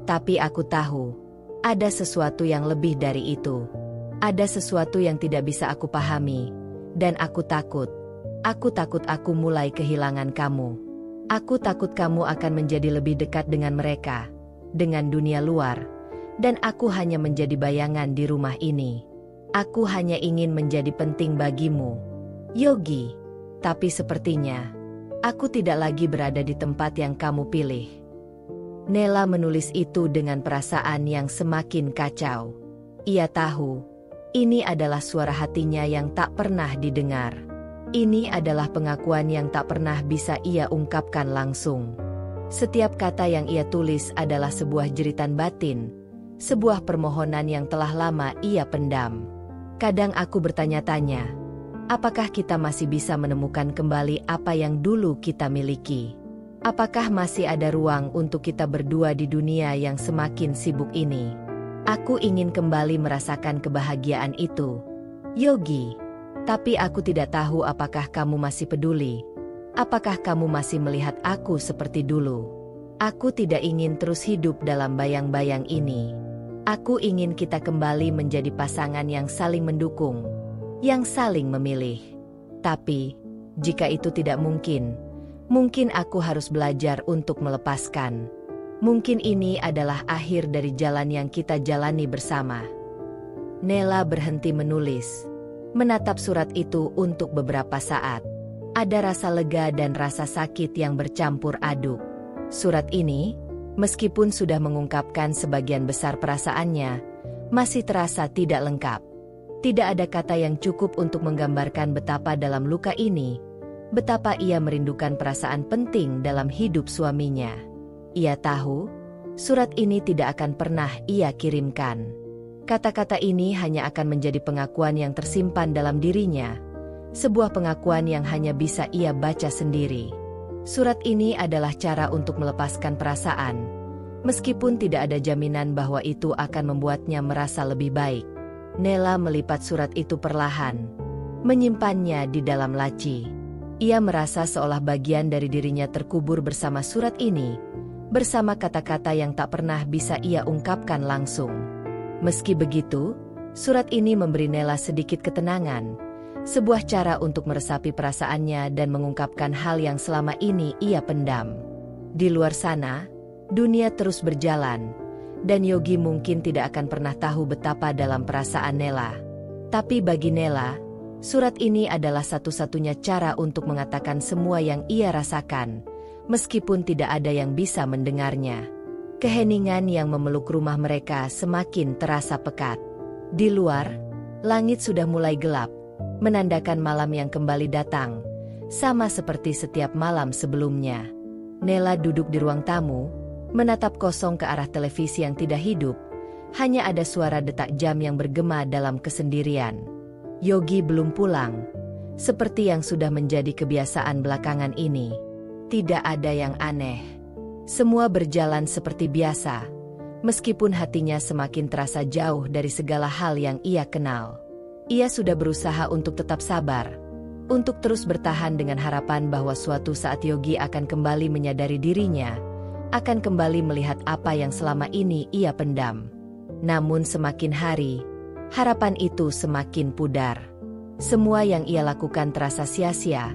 Tapi aku tahu, ada sesuatu yang lebih dari itu. Ada sesuatu yang tidak bisa aku pahami, dan aku takut. Aku takut aku mulai kehilangan kamu. Aku takut kamu akan menjadi lebih dekat dengan mereka, dengan dunia luar, dan aku hanya menjadi bayangan di rumah ini. Aku hanya ingin menjadi penting bagimu, Yogi. Tapi sepertinya, aku tidak lagi berada di tempat yang kamu pilih. Nela menulis itu dengan perasaan yang semakin kacau. Ia tahu, ini adalah suara hatinya yang tak pernah didengar. Ini adalah pengakuan yang tak pernah bisa ia ungkapkan langsung. Setiap kata yang ia tulis adalah sebuah jeritan batin, sebuah permohonan yang telah lama ia pendam. Kadang aku bertanya-tanya, apakah kita masih bisa menemukan kembali apa yang dulu kita miliki? Apakah masih ada ruang untuk kita berdua di dunia yang semakin sibuk ini? Aku ingin kembali merasakan kebahagiaan itu, Yogi. Tapi aku tidak tahu apakah kamu masih peduli. Apakah kamu masih melihat aku seperti dulu? Aku tidak ingin terus hidup dalam bayang-bayang ini. Aku ingin kita kembali menjadi pasangan yang saling mendukung, yang saling memilih. Tapi, jika itu tidak mungkin, mungkin aku harus belajar untuk melepaskan. Mungkin ini adalah akhir dari jalan yang kita jalani bersama. Nela berhenti menulis, menatap surat itu untuk beberapa saat. Ada rasa lega dan rasa sakit yang bercampur aduk. Surat ini, meskipun sudah mengungkapkan sebagian besar perasaannya, masih terasa tidak lengkap. Tidak ada kata yang cukup untuk menggambarkan betapa dalam luka ini, betapa ia merindukan perasaan penting dalam hidup suaminya. Ia tahu, surat ini tidak akan pernah ia kirimkan. Kata-kata ini hanya akan menjadi pengakuan yang tersimpan dalam dirinya, sebuah pengakuan yang hanya bisa ia baca sendiri. Surat ini adalah cara untuk melepaskan perasaan, meskipun tidak ada jaminan bahwa itu akan membuatnya merasa lebih baik. Nela melipat surat itu perlahan, menyimpannya di dalam laci. Ia merasa seolah bagian dari dirinya terkubur bersama surat ini, bersama kata-kata yang tak pernah bisa ia ungkapkan langsung. Meski begitu, surat ini memberi Nela sedikit ketenangan, sebuah cara untuk meresapi perasaannya dan mengungkapkan hal yang selama ini ia pendam. Di luar sana, dunia terus berjalan, dan Yogi mungkin tidak akan pernah tahu betapa dalam perasaan Nela. Tapi bagi Nela, surat ini adalah satu-satunya cara untuk mengatakan semua yang ia rasakan, meskipun tidak ada yang bisa mendengarnya. Keheningan yang memeluk rumah mereka semakin terasa pekat. Di luar, langit sudah mulai gelap, menandakan malam yang kembali datang, sama seperti setiap malam sebelumnya. Nela duduk di ruang tamu, menatap kosong ke arah televisi yang tidak hidup, hanya ada suara detak jam yang bergema dalam kesendirian. Yogi belum pulang, seperti yang sudah menjadi kebiasaan belakangan ini. Tidak ada yang aneh. Semua berjalan seperti biasa, meskipun hatinya semakin terasa jauh dari segala hal yang ia kenal. Ia sudah berusaha untuk tetap sabar, untuk terus bertahan dengan harapan bahwa suatu saat Yogi akan kembali menyadari dirinya, akan kembali melihat apa yang selama ini ia pendam. Namun semakin hari, harapan itu semakin pudar. Semua yang ia lakukan terasa sia-sia.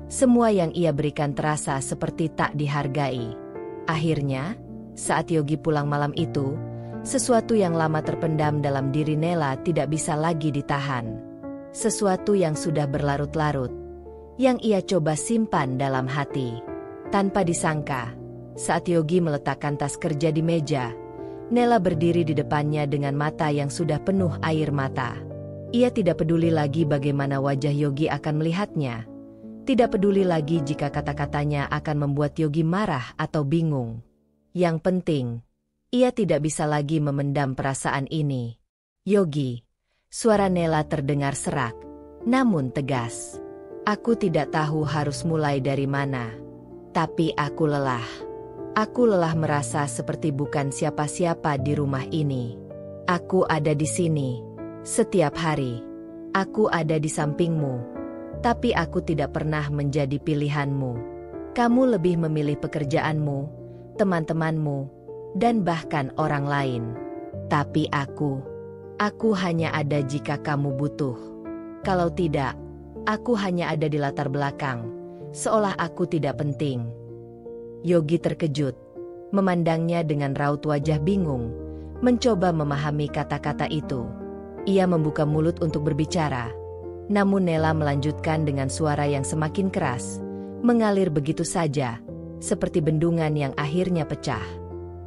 Semua yang ia berikan terasa seperti tak dihargai. Akhirnya, saat Yogi pulang malam itu, sesuatu yang lama terpendam dalam diri Nela tidak bisa lagi ditahan. Sesuatu yang sudah berlarut-larut, yang ia coba simpan dalam hati. Tanpa disangka, saat Yogi meletakkan tas kerja di meja, Nela berdiri di depannya dengan mata yang sudah penuh air mata. Ia tidak peduli lagi bagaimana wajah Yogi akan melihatnya. Tidak peduli lagi jika kata-katanya akan membuat Yogi marah atau bingung. Yang penting, ia tidak bisa lagi memendam perasaan ini. Yogi, suara Nela terdengar serak, namun tegas. Aku tidak tahu harus mulai dari mana. Tapi aku lelah. Aku lelah merasa seperti bukan siapa-siapa di rumah ini. Aku ada di sini, setiap hari. Aku ada di sampingmu. Tapi aku tidak pernah menjadi pilihanmu. Kamu lebih memilih pekerjaanmu, teman-temanmu, dan bahkan orang lain. Tapi aku hanya ada jika kamu butuh. Kalau tidak, aku hanya ada di latar belakang, seolah aku tidak penting. Yogi terkejut, memandangnya dengan raut wajah bingung, mencoba memahami kata-kata itu. Ia membuka mulut untuk berbicara. Namun Nela melanjutkan dengan suara yang semakin keras, mengalir begitu saja, seperti bendungan yang akhirnya pecah.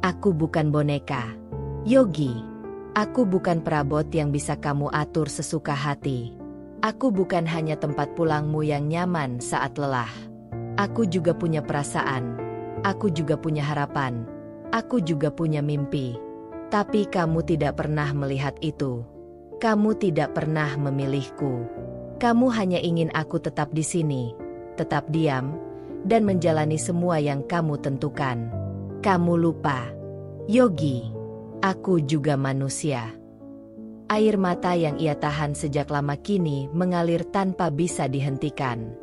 Aku bukan boneka, Yogi. Aku bukan perabot yang bisa kamu atur sesuka hati. Aku bukan hanya tempat pulangmu yang nyaman saat lelah. Aku juga punya perasaan. Aku juga punya harapan. Aku juga punya mimpi. Tapi kamu tidak pernah melihat itu. Kamu tidak pernah memilihku. Kamu hanya ingin aku tetap di sini, tetap diam, dan menjalani semua yang kamu tentukan. Kamu lupa, Yogi. Aku juga manusia. Air mata yang ia tahan sejak lama kini mengalir tanpa bisa dihentikan.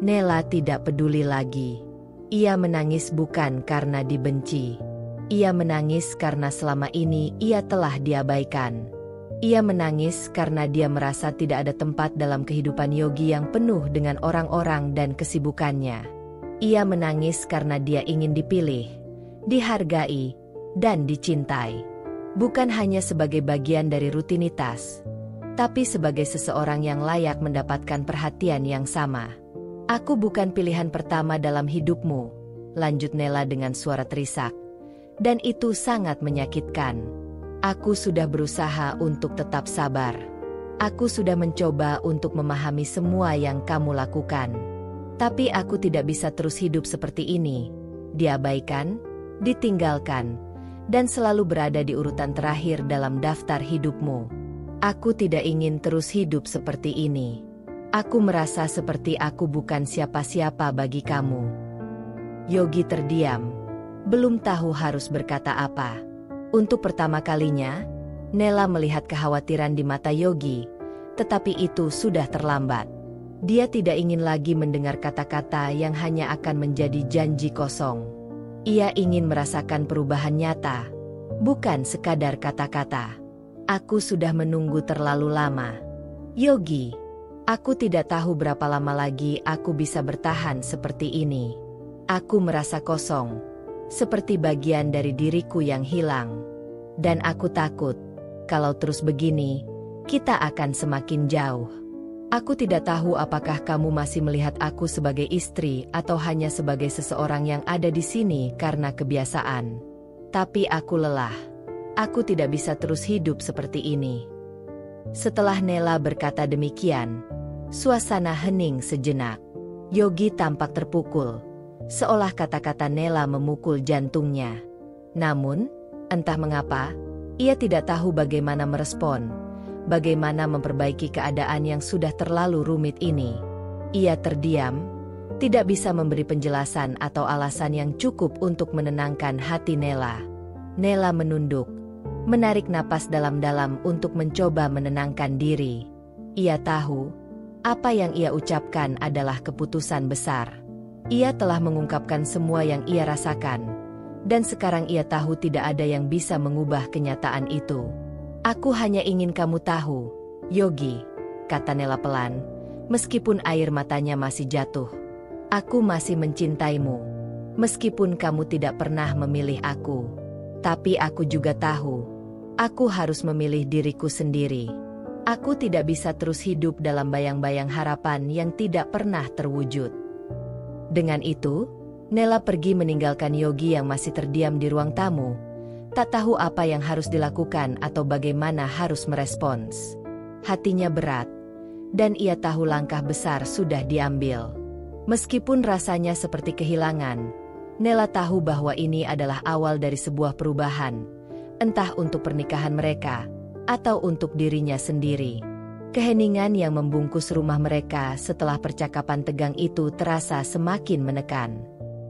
Nela tidak peduli lagi. Ia menangis bukan karena dibenci. Ia menangis karena selama ini ia telah diabaikan. Ia menangis karena dia merasa tidak ada tempat dalam kehidupan Yogi yang penuh dengan orang-orang dan kesibukannya. Ia menangis karena dia ingin dipilih, dihargai, dan dicintai. Bukan hanya sebagai bagian dari rutinitas, tapi sebagai seseorang yang layak mendapatkan perhatian yang sama. Aku bukan pilihan pertama dalam hidupmu, lanjut Nela dengan suara terisak. Dan itu sangat menyakitkan. Aku sudah berusaha untuk tetap sabar. Aku sudah mencoba untuk memahami semua yang kamu lakukan. Tapi aku tidak bisa terus hidup seperti ini. Diabaikan, ditinggalkan, dan selalu berada di urutan terakhir dalam daftar hidupmu. Aku tidak ingin terus hidup seperti ini. Aku merasa seperti aku bukan siapa-siapa bagi kamu. Yogi terdiam. Belum tahu harus berkata apa. Untuk pertama kalinya, Nela melihat kekhawatiran di mata Yogi, tetapi itu sudah terlambat. Dia tidak ingin lagi mendengar kata-kata yang hanya akan menjadi janji kosong. Ia ingin merasakan perubahan nyata, bukan sekadar kata-kata. Aku sudah menunggu terlalu lama. Yogi, aku tidak tahu berapa lama lagi aku bisa bertahan seperti ini. Aku merasa kosong, seperti bagian dari diriku yang hilang. Dan aku takut, kalau terus begini, kita akan semakin jauh. Aku tidak tahu apakah kamu masih melihat aku sebagai istri atau hanya sebagai seseorang yang ada di sini karena kebiasaan. Tapi aku lelah. Aku tidak bisa terus hidup seperti ini. Setelah Nela berkata demikian, suasana hening sejenak. Yogi tampak terpukul, seolah kata-kata Nela memukul jantungnya. Namun, entah mengapa, ia tidak tahu bagaimana merespon, bagaimana memperbaiki keadaan yang sudah terlalu rumit ini. Ia terdiam, tidak bisa memberi penjelasan atau alasan yang cukup untuk menenangkan hati Nela. Nela menunduk, menarik napas dalam-dalam untuk mencoba menenangkan diri. Ia tahu, apa yang ia ucapkan adalah keputusan besar. Ia telah mengungkapkan semua yang ia rasakan. Dan sekarang ia tahu tidak ada yang bisa mengubah kenyataan itu. Aku hanya ingin kamu tahu, Yogi, kata Nela pelan, meskipun air matanya masih jatuh. Aku masih mencintaimu, meskipun kamu tidak pernah memilih aku. Tapi aku juga tahu, aku harus memilih diriku sendiri. Aku tidak bisa terus hidup dalam bayang-bayang harapan yang tidak pernah terwujud. Dengan itu, Nela pergi meninggalkan Yogi yang masih terdiam di ruang tamu, tak tahu apa yang harus dilakukan atau bagaimana harus merespons. Hatinya berat, dan ia tahu langkah besar sudah diambil. Meskipun rasanya seperti kehilangan, Nela tahu bahwa ini adalah awal dari sebuah perubahan, entah untuk pernikahan mereka, atau untuk dirinya sendiri. Keheningan yang membungkus rumah mereka setelah percakapan tegang itu terasa semakin menekan.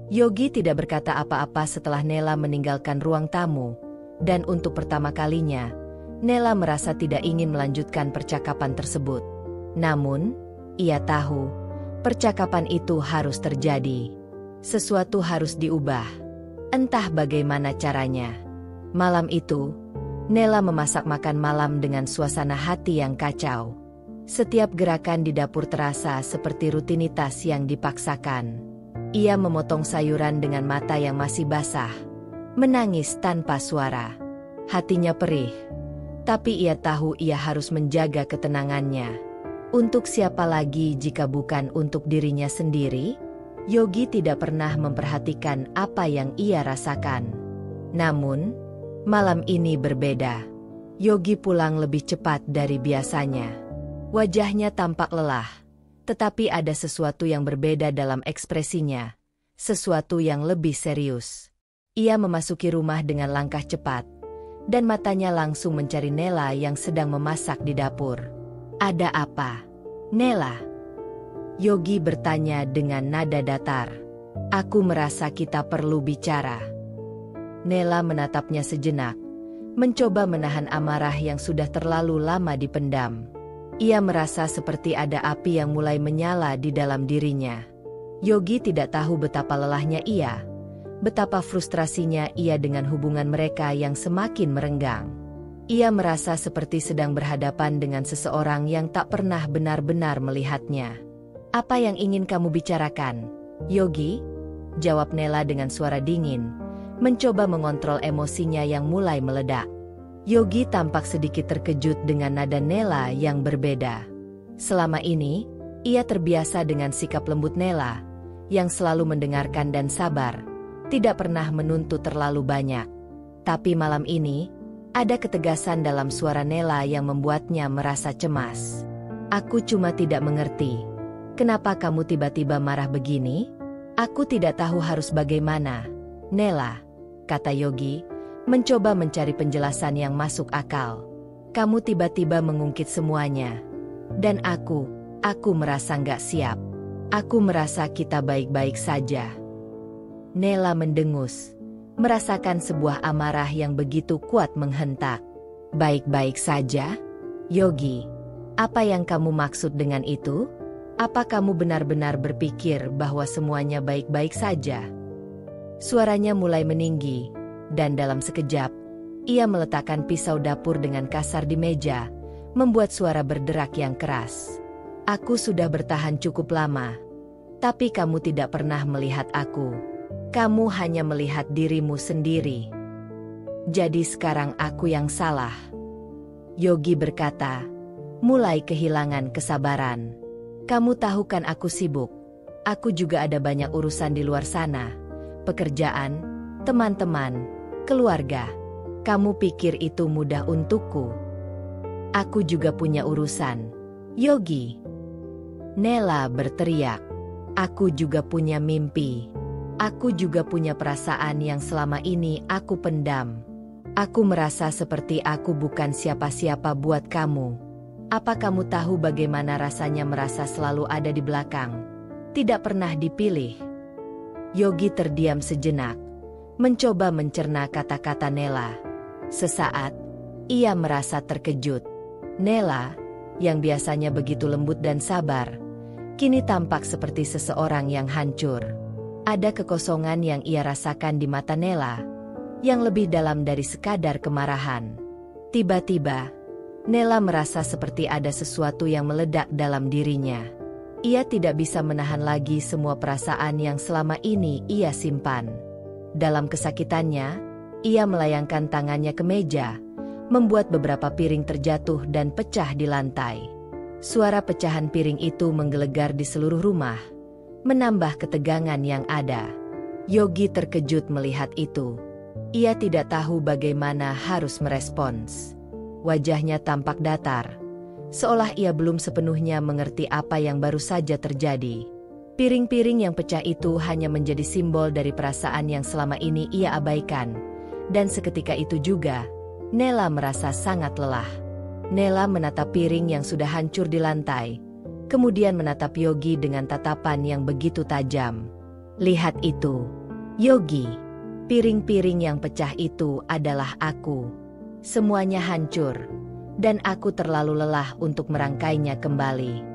Yogi tidak berkata apa-apa setelah Nela meninggalkan ruang tamu, dan untuk pertama kalinya, Nela merasa tidak ingin melanjutkan percakapan tersebut. Namun, ia tahu, percakapan itu harus terjadi. Sesuatu harus diubah. Entah bagaimana caranya. Malam itu, Nela memasak makan malam dengan suasana hati yang kacau. Setiap gerakan di dapur terasa seperti rutinitas yang dipaksakan. Ia memotong sayuran dengan mata yang masih basah, menangis tanpa suara. Hatinya perih, tapi ia tahu ia harus menjaga ketenangannya. Untuk siapa lagi jika bukan untuk dirinya sendiri? Yogi tidak pernah memperhatikan apa yang ia rasakan. Namun, malam ini berbeda. Yogi pulang lebih cepat dari biasanya. Wajahnya tampak lelah. Tetapi ada sesuatu yang berbeda dalam ekspresinya, sesuatu yang lebih serius. Ia memasuki rumah dengan langkah cepat, dan matanya langsung mencari Nela yang sedang memasak di dapur. Ada apa, Nela? Yogi bertanya dengan nada datar. Aku merasa kita perlu bicara. Nela menatapnya sejenak, mencoba menahan amarah yang sudah terlalu lama dipendam. Ia merasa seperti ada api yang mulai menyala di dalam dirinya. Yogi tidak tahu betapa lelahnya ia, betapa frustrasinya ia dengan hubungan mereka yang semakin merenggang. Ia merasa seperti sedang berhadapan dengan seseorang yang tak pernah benar-benar melihatnya. "Apa yang ingin kamu bicarakan, Yogi?" jawab Nela dengan suara dingin, mencoba mengontrol emosinya yang mulai meledak. Yogi tampak sedikit terkejut dengan nada Nela yang berbeda. Selama ini, ia terbiasa dengan sikap lembut Nela, yang selalu mendengarkan dan sabar, tidak pernah menuntut terlalu banyak. Tapi malam ini, ada ketegasan dalam suara Nela yang membuatnya merasa cemas. "Aku cuma tidak mengerti. Kenapa kamu tiba-tiba marah begini? Aku tidak tahu harus bagaimana, Nela," kata Yogi, mencoba mencari penjelasan yang masuk akal. "Kamu tiba-tiba mengungkit semuanya. Dan aku merasa nggak siap. Aku merasa kita baik-baik saja." Nela mendengus, merasakan sebuah amarah yang begitu kuat menghentak. "Baik-baik saja? Yogi, apa yang kamu maksud dengan itu? Apa kamu benar-benar berpikir bahwa semuanya baik-baik saja?" Suaranya mulai meninggi, dan dalam sekejap, ia meletakkan pisau dapur dengan kasar di meja, membuat suara berderak yang keras. "Aku sudah bertahan cukup lama, tapi kamu tidak pernah melihat aku. Kamu hanya melihat dirimu sendiri. Jadi sekarang aku yang salah," Yogi berkata, mulai kehilangan kesabaran. "Kamu tahu kan aku sibuk. Aku juga ada banyak urusan di luar sana. Pekerjaan, teman-teman, keluarga. Kamu pikir itu mudah untukku? Aku juga punya urusan, Yogi." Nela berteriak. "Aku juga punya mimpi. Aku juga punya perasaan yang selama ini aku pendam. Aku merasa seperti aku bukan siapa-siapa buat kamu. Apa kamu tahu bagaimana rasanya merasa selalu ada di belakang, tidak pernah dipilih?" Yogi terdiam sejenak, mencoba mencerna kata-kata Nela. Sesaat, ia merasa terkejut. Nela, yang biasanya begitu lembut dan sabar, kini tampak seperti seseorang yang hancur. Ada kekosongan yang ia rasakan di mata Nela, yang lebih dalam dari sekadar kemarahan. Tiba-tiba, Nela merasa seperti ada sesuatu yang meledak dalam dirinya. Ia tidak bisa menahan lagi semua perasaan yang selama ini ia simpan. Dalam kesakitannya, ia melayangkan tangannya ke meja, membuat beberapa piring terjatuh dan pecah di lantai. Suara pecahan piring itu menggelegar di seluruh rumah, menambah ketegangan yang ada. Yogi terkejut melihat itu. Ia tidak tahu bagaimana harus merespons. Wajahnya tampak datar, seolah ia belum sepenuhnya mengerti apa yang baru saja terjadi. Piring-piring yang pecah itu hanya menjadi simbol dari perasaan yang selama ini ia abaikan. Dan seketika itu juga, Nela merasa sangat lelah. Nela menatap piring yang sudah hancur di lantai, kemudian menatap Yogi dengan tatapan yang begitu tajam. "Lihat itu, Yogi. Piring-piring yang pecah itu adalah aku. Semuanya hancur, dan aku terlalu lelah untuk merangkainya kembali."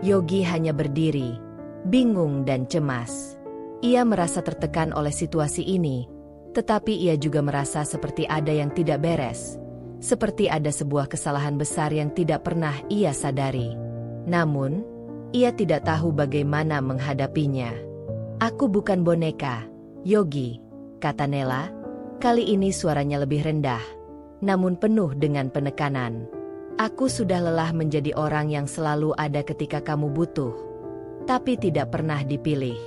Yogi hanya berdiri, bingung dan cemas. Ia merasa tertekan oleh situasi ini, tetapi ia juga merasa seperti ada yang tidak beres, seperti ada sebuah kesalahan besar yang tidak pernah ia sadari. Namun, ia tidak tahu bagaimana menghadapinya. "Aku bukan boneka, Yogi," kata Nela. Kali ini suaranya lebih rendah, namun penuh dengan penekanan. "Aku sudah lelah menjadi orang yang selalu ada ketika kamu butuh, tapi tidak pernah dipilih.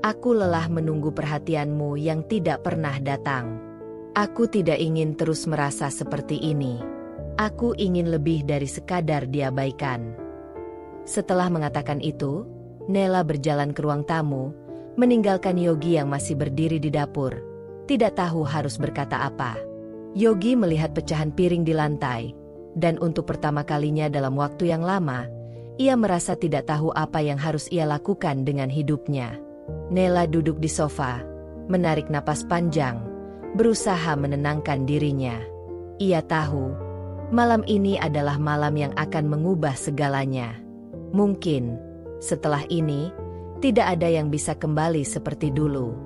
Aku lelah menunggu perhatianmu yang tidak pernah datang. Aku tidak ingin terus merasa seperti ini. Aku ingin lebih dari sekadar diabaikan." Setelah mengatakan itu, Nela berjalan ke ruang tamu, meninggalkan Yogi yang masih berdiri di dapur, tidak tahu harus berkata apa. Yogi melihat pecahan piring di lantai, dan untuk pertama kalinya dalam waktu yang lama, ia merasa tidak tahu apa yang harus ia lakukan dengan hidupnya. Nela duduk di sofa, menarik napas panjang, berusaha menenangkan dirinya. Ia tahu, malam ini adalah malam yang akan mengubah segalanya. Mungkin, setelah ini, tidak ada yang bisa kembali seperti dulu.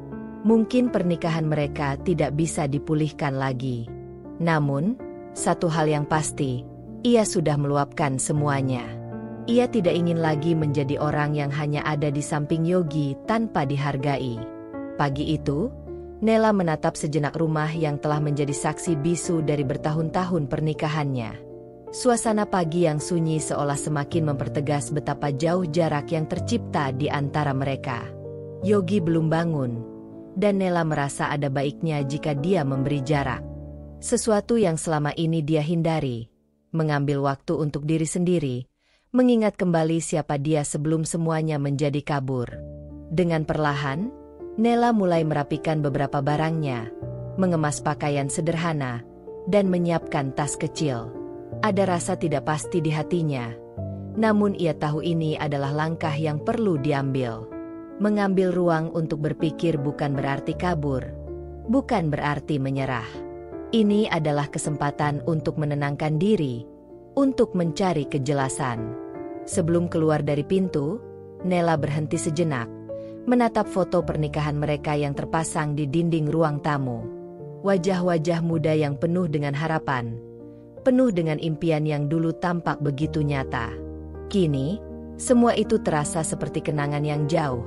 Mungkin pernikahan mereka tidak bisa dipulihkan lagi. Namun, satu hal yang pasti, ia sudah meluapkan semuanya. Ia tidak ingin lagi menjadi orang yang hanya ada di samping Yogi tanpa dihargai. Pagi itu, Nela menatap sejenak rumah yang telah menjadi saksi bisu dari bertahun-tahun pernikahannya. Suasana pagi yang sunyi seolah semakin mempertegas betapa jauh jarak yang tercipta di antara mereka. Yogi belum bangun, dan Nela merasa ada baiknya jika dia memberi jarak. Sesuatu yang selama ini dia hindari, mengambil waktu untuk diri sendiri, mengingat kembali siapa dia sebelum semuanya menjadi kabur. Dengan perlahan, Nela mulai merapikan beberapa barangnya, mengemas pakaian sederhana, dan menyiapkan tas kecil. Ada rasa tidak pasti di hatinya, namun ia tahu ini adalah langkah yang perlu diambil. Mengambil ruang untuk berpikir bukan berarti kabur, bukan berarti menyerah. Ini adalah kesempatan untuk menenangkan diri, untuk mencari kejelasan. Sebelum keluar dari pintu, Nela berhenti sejenak, menatap foto pernikahan mereka yang terpasang di dinding ruang tamu. Wajah-wajah muda yang penuh dengan harapan, penuh dengan impian yang dulu tampak begitu nyata. Kini, semua itu terasa seperti kenangan yang jauh,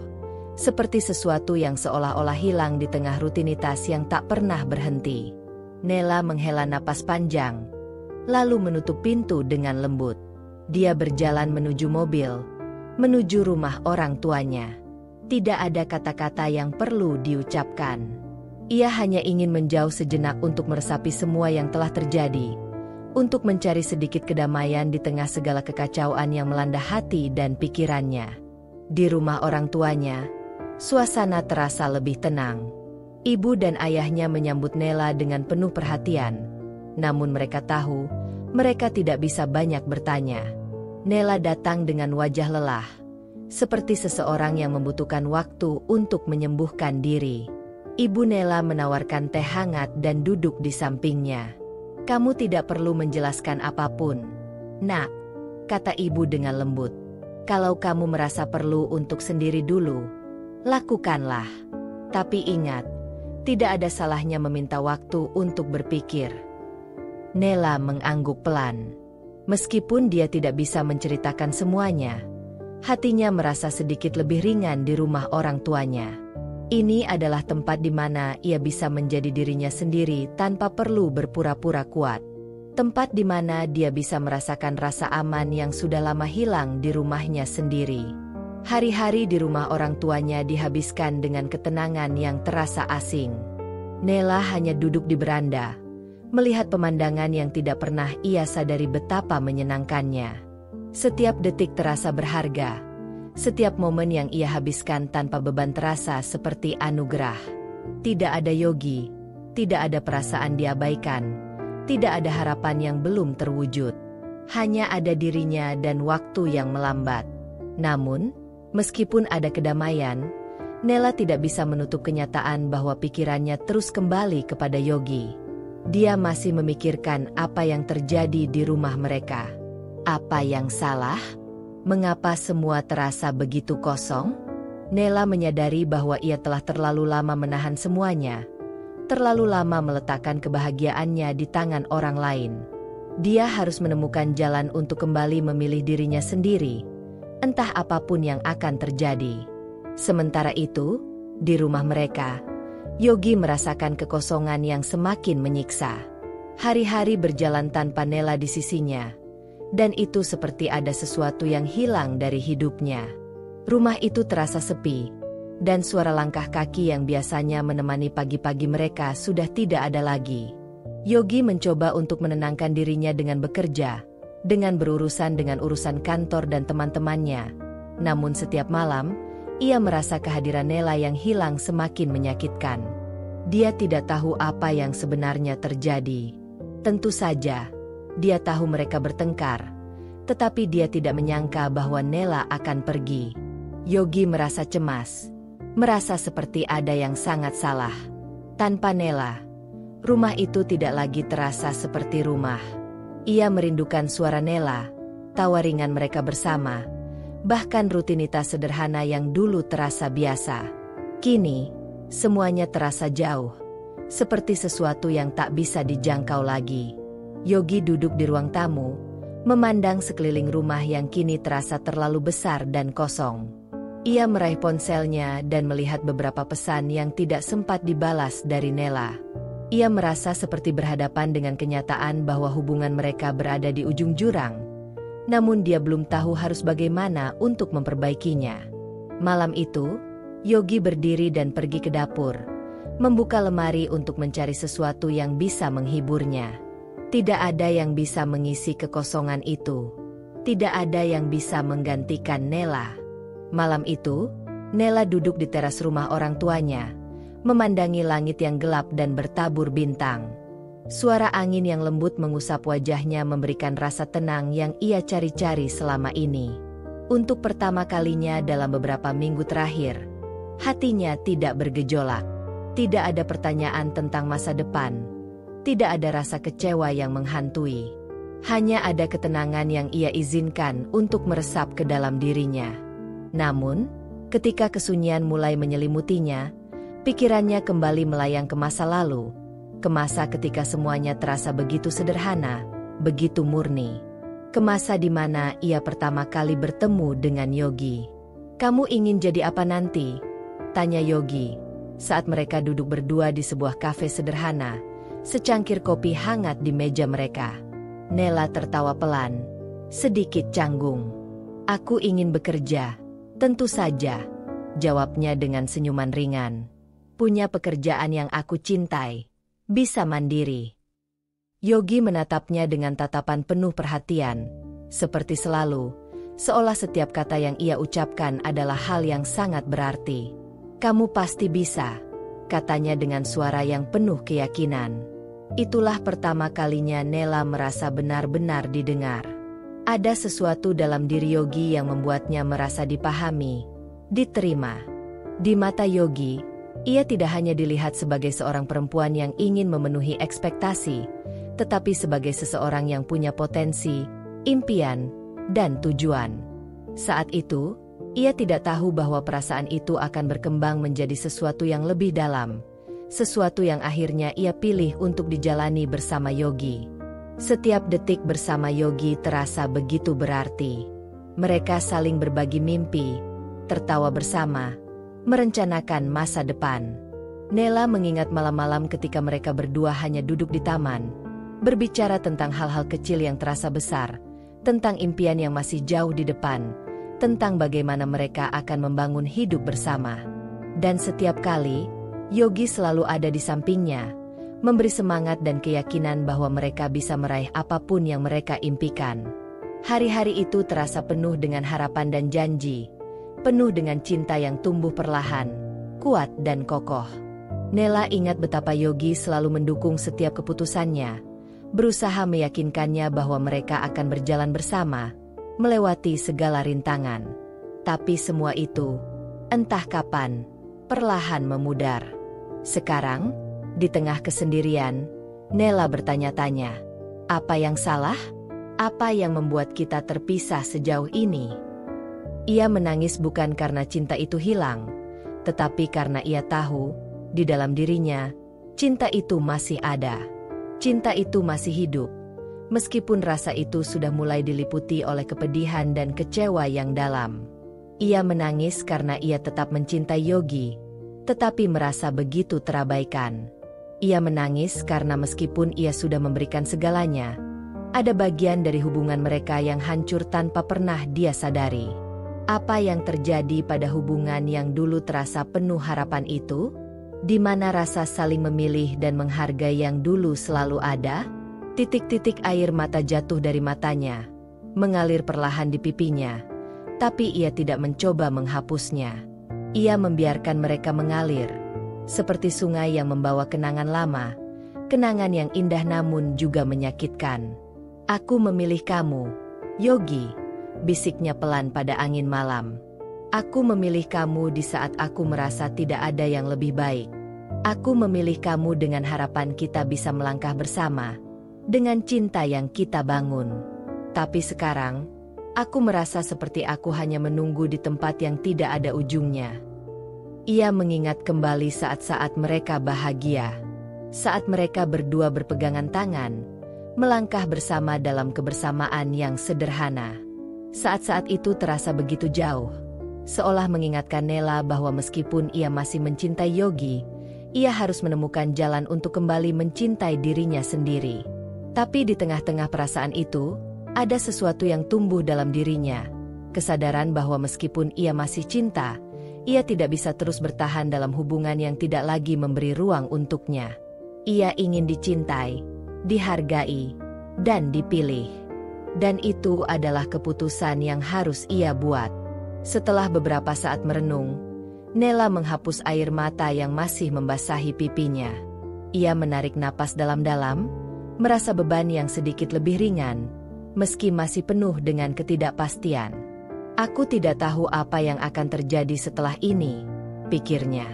seperti sesuatu yang seolah-olah hilang di tengah rutinitas yang tak pernah berhenti. Nela menghela napas panjang, lalu menutup pintu dengan lembut. Dia berjalan menuju mobil, menuju rumah orang tuanya. Tidak ada kata-kata yang perlu diucapkan. Ia hanya ingin menjauh sejenak untuk meresapi semua yang telah terjadi, untuk mencari sedikit kedamaian di tengah segala kekacauan yang melanda hati dan pikirannya. Di rumah orang tuanya, suasana terasa lebih tenang. Ibu dan ayahnya menyambut Nela dengan penuh perhatian, namun mereka tahu, mereka tidak bisa banyak bertanya. Nela datang dengan wajah lelah, seperti seseorang yang membutuhkan waktu untuk menyembuhkan diri. Ibu Nela menawarkan teh hangat dan duduk di sampingnya. "Kamu tidak perlu menjelaskan apapun, Nak," kata ibu dengan lembut. "Kalau kamu merasa perlu untuk sendiri dulu, lakukanlah. Tapi ingat, tidak ada salahnya meminta waktu untuk berpikir." Nela mengangguk pelan. Meskipun dia tidak bisa menceritakan semuanya, hatinya merasa sedikit lebih ringan di rumah orang tuanya. Ini adalah tempat di mana ia bisa menjadi dirinya sendiri tanpa perlu berpura-pura kuat. Tempat di mana dia bisa merasakan rasa aman yang sudah lama hilang di rumahnya sendiri. Hari-hari di rumah orang tuanya dihabiskan dengan ketenangan yang terasa asing. Nela hanya duduk di beranda, melihat pemandangan yang tidak pernah ia sadari betapa menyenangkannya. Setiap detik terasa berharga. Setiap momen yang ia habiskan tanpa beban terasa seperti anugerah. Tidak ada Yogi, tidak ada perasaan diabaikan, tidak ada harapan yang belum terwujud. Hanya ada dirinya dan waktu yang melambat. Namun, meskipun ada kedamaian, Nela tidak bisa menutup kenyataan bahwa pikirannya terus kembali kepada Yogi. Dia masih memikirkan apa yang terjadi di rumah mereka. Apa yang salah? Mengapa semua terasa begitu kosong? Nela menyadari bahwa ia telah terlalu lama menahan semuanya, terlalu lama meletakkan kebahagiaannya di tangan orang lain. Dia harus menemukan jalan untuk kembali memilih dirinya sendiri, entah apapun yang akan terjadi. Sementara itu, di rumah mereka, Yogi merasakan kekosongan yang semakin menyiksa. Hari-hari berjalan tanpa Nela di sisinya, dan itu seperti ada sesuatu yang hilang dari hidupnya. Rumah itu terasa sepi, dan suara langkah kaki yang biasanya menemani pagi-pagi mereka sudah tidak ada lagi. Yogi mencoba untuk menenangkan dirinya dengan bekerja, dengan berurusan dengan urusan kantor dan teman-temannya. Namun setiap malam, ia merasa kehadiran Nela yang hilang semakin menyakitkan. Dia tidak tahu apa yang sebenarnya terjadi. Tentu saja, dia tahu mereka bertengkar, tetapi dia tidak menyangka bahwa Nela akan pergi. Yogi merasa cemas, merasa seperti ada yang sangat salah. Tanpa Nela, Rumah itu tidak lagi terasa seperti rumah. Ia merindukan suara Nela, tawa ringan mereka bersama, bahkan rutinitas sederhana yang dulu terasa biasa. Kini, semuanya terasa jauh, seperti sesuatu yang tak bisa dijangkau lagi. Yogi duduk di ruang tamu, memandang sekeliling rumah yang kini terasa terlalu besar dan kosong. Ia meraih ponselnya dan melihat beberapa pesan yang tidak sempat dibalas dari Nela. Ia merasa seperti berhadapan dengan kenyataan bahwa hubungan mereka berada di ujung jurang. Namun dia belum tahu harus bagaimana untuk memperbaikinya. Malam itu, Yogi berdiri dan pergi ke dapur, membuka lemari untuk mencari sesuatu yang bisa menghiburnya. Tidak ada yang bisa mengisi kekosongan itu. Tidak ada yang bisa menggantikan Nela. Malam itu, Nela duduk di teras rumah orang tuanya, memandangi langit yang gelap dan bertabur bintang. Suara angin yang lembut mengusap wajahnya memberikan rasa tenang yang ia cari-cari selama ini. Untuk pertama kalinya dalam beberapa minggu terakhir, hatinya tidak bergejolak. Tidak ada pertanyaan tentang masa depan. Tidak ada rasa kecewa yang menghantui. Hanya ada ketenangan yang ia izinkan untuk meresap ke dalam dirinya. Namun, ketika kesunyian mulai menyelimutinya, pikirannya kembali melayang ke masa lalu, ke masa ketika semuanya terasa begitu sederhana, begitu murni. Ke masa di mana ia pertama kali bertemu dengan Yogi. "Kamu ingin jadi apa nanti?" tanya Yogi, saat mereka duduk berdua di sebuah kafe sederhana, secangkir kopi hangat di meja mereka. Nela tertawa pelan, sedikit canggung. "Aku ingin bekerja, tentu saja," jawabnya dengan senyuman ringan. "Punya pekerjaan yang aku cintai, bisa mandiri." Yogi menatapnya dengan tatapan penuh perhatian, seperti selalu, seolah setiap kata yang ia ucapkan adalah hal yang sangat berarti. "Kamu pasti bisa," katanya dengan suara yang penuh keyakinan. Itulah pertama kalinya Nela merasa benar-benar didengar. Ada sesuatu dalam diri Yogi yang membuatnya merasa dipahami, diterima. Di mata Yogi, ia tidak hanya dilihat sebagai seorang perempuan yang ingin memenuhi ekspektasi, tetapi sebagai seseorang yang punya potensi, impian, dan tujuan. Saat itu, ia tidak tahu bahwa perasaan itu akan berkembang menjadi sesuatu yang lebih dalam, sesuatu yang akhirnya ia pilih untuk dijalani bersama Yogi. Setiap detik bersama Yogi terasa begitu berarti. Mereka saling berbagi mimpi, tertawa bersama, merencanakan masa depan. Nela mengingat malam-malam ketika mereka berdua hanya duduk di taman, berbicara tentang hal-hal kecil yang terasa besar, tentang impian yang masih jauh di depan, tentang bagaimana mereka akan membangun hidup bersama. Dan setiap kali, Yogi selalu ada di sampingnya, memberi semangat dan keyakinan bahwa mereka bisa meraih apapun yang mereka impikan. Hari-hari itu terasa penuh dengan harapan dan janji, penuh dengan cinta yang tumbuh perlahan, kuat dan kokoh. Nela ingat betapa Yogi selalu mendukung setiap keputusannya, berusaha meyakinkannya bahwa mereka akan berjalan bersama, melewati segala rintangan. Tapi semua itu, entah kapan, perlahan memudar. Sekarang, di tengah kesendirian, Nela bertanya-tanya, apa yang salah? Apa yang membuat kita terpisah sejauh ini? Ia menangis bukan karena cinta itu hilang, tetapi karena ia tahu, di dalam dirinya, cinta itu masih ada. Cinta itu masih hidup, meskipun rasa itu sudah mulai diliputi oleh kepedihan dan kecewa yang dalam. Ia menangis karena ia tetap mencintai Yogi, tetapi merasa begitu terabaikan. Ia menangis karena meskipun ia sudah memberikan segalanya, ada bagian dari hubungan mereka yang hancur tanpa pernah dia sadari. Apa yang terjadi pada hubungan yang dulu terasa penuh harapan itu? Di mana rasa saling memilih dan menghargai yang dulu selalu ada? Titik-titik air mata jatuh dari matanya, mengalir perlahan di pipinya, tapi ia tidak mencoba menghapusnya. Ia membiarkan mereka mengalir, seperti sungai yang membawa kenangan lama, kenangan yang indah namun juga menyakitkan. "Aku memilih kamu, Yogi," bisiknya pelan pada angin malam. "Aku memilih kamu di saat aku merasa tidak ada yang lebih baik. Aku memilih kamu dengan harapan kita bisa melangkah bersama, dengan cinta yang kita bangun. Tapi sekarang, aku merasa seperti aku hanya menunggu di tempat yang tidak ada ujungnya. Ia mengingat kembali saat-saat mereka bahagia. Saat mereka berdua berpegangan tangan, melangkah bersama dalam kebersamaan yang sederhana. Saat-saat itu terasa begitu jauh, seolah mengingatkan Nela bahwa meskipun ia masih mencintai Yogi, ia harus menemukan jalan untuk kembali mencintai dirinya sendiri. Tapi di tengah-tengah perasaan itu, ada sesuatu yang tumbuh dalam dirinya. Kesadaran bahwa meskipun ia masih cinta, ia tidak bisa terus bertahan dalam hubungan yang tidak lagi memberi ruang untuknya. Ia ingin dicintai, dihargai, dan dipilih. Dan itu adalah keputusan yang harus ia buat. Setelah beberapa saat merenung, Nela menghapus air mata yang masih membasahi pipinya. Ia menarik napas dalam-dalam, merasa beban yang sedikit lebih ringan, meski masih penuh dengan ketidakpastian. Aku tidak tahu apa yang akan terjadi setelah ini, pikirnya.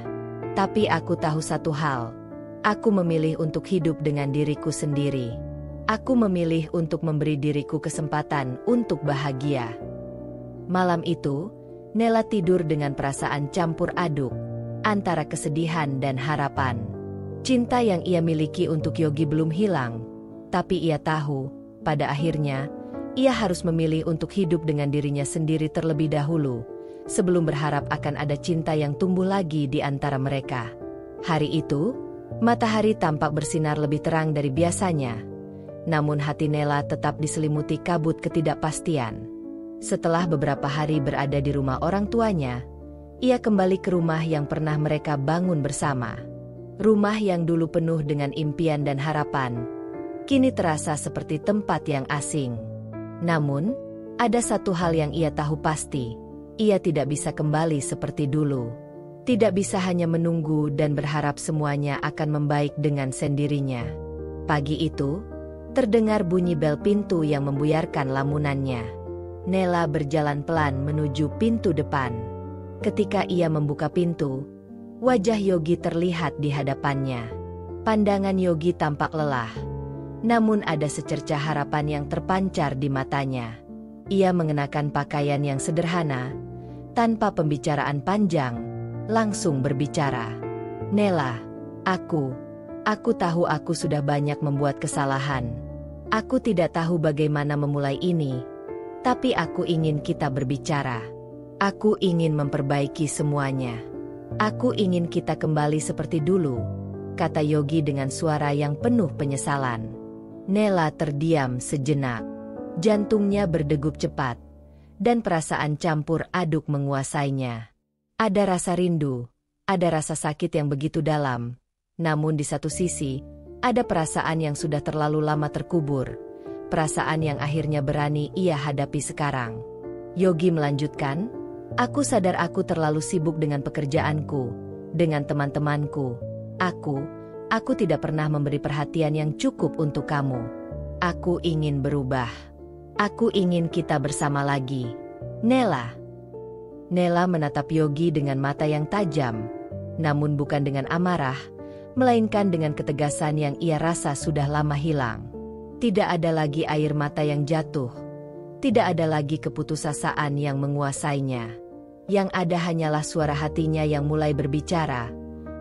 Tapi aku tahu satu hal. Aku memilih untuk hidup dengan diriku sendiri. Aku memilih untuk memberi diriku kesempatan untuk bahagia. Malam itu, Nela tidur dengan perasaan campur aduk, antara kesedihan dan harapan. Cinta yang ia miliki untuk Yogi belum hilang, tapi ia tahu, pada akhirnya, ia harus memilih untuk hidup dengan dirinya sendiri terlebih dahulu, sebelum berharap akan ada cinta yang tumbuh lagi di antara mereka. Hari itu, matahari tampak bersinar lebih terang dari biasanya. Namun hati Nela tetap diselimuti kabut ketidakpastian. Setelah beberapa hari berada di rumah orang tuanya, ia kembali ke rumah yang pernah mereka bangun bersama. Rumah yang dulu penuh dengan impian dan harapan, kini terasa seperti tempat yang asing. Namun, ada satu hal yang ia tahu pasti, ia tidak bisa kembali seperti dulu. Tidak bisa hanya menunggu dan berharap semuanya akan membaik dengan sendirinya. Pagi itu, terdengar bunyi bel pintu yang membuyarkan lamunannya. Nela berjalan pelan menuju pintu depan. Ketika ia membuka pintu, wajah Yogi terlihat di hadapannya. Pandangan Yogi tampak lelah. Namun ada secercah harapan yang terpancar di matanya. Ia mengenakan pakaian yang sederhana, tanpa pembicaraan panjang, langsung berbicara. Nela, aku tahu aku sudah banyak membuat kesalahan. Aku tidak tahu bagaimana memulai ini, tapi aku ingin kita berbicara. Aku ingin memperbaiki semuanya. Aku ingin kita kembali seperti dulu, kata Yogi dengan suara yang penuh penyesalan. Nela terdiam sejenak. Jantungnya berdegup cepat, dan perasaan campur aduk menguasainya. Ada rasa rindu, ada rasa sakit yang begitu dalam. Namun di satu sisi, ada perasaan yang sudah terlalu lama terkubur. Perasaan yang akhirnya berani ia hadapi sekarang. Yogi melanjutkan, aku sadar aku terlalu sibuk dengan pekerjaanku, dengan teman-temanku. Aku tidak pernah memberi perhatian yang cukup untuk kamu. Aku ingin berubah. Aku ingin kita bersama lagi. Nela. Nela menatap Yogi dengan mata yang tajam, namun bukan dengan amarah, melainkan dengan ketegasan yang ia rasa sudah lama hilang. Tidak ada lagi air mata yang jatuh. Tidak ada lagi keputusasaan yang menguasainya. Yang ada hanyalah suara hatinya yang mulai berbicara,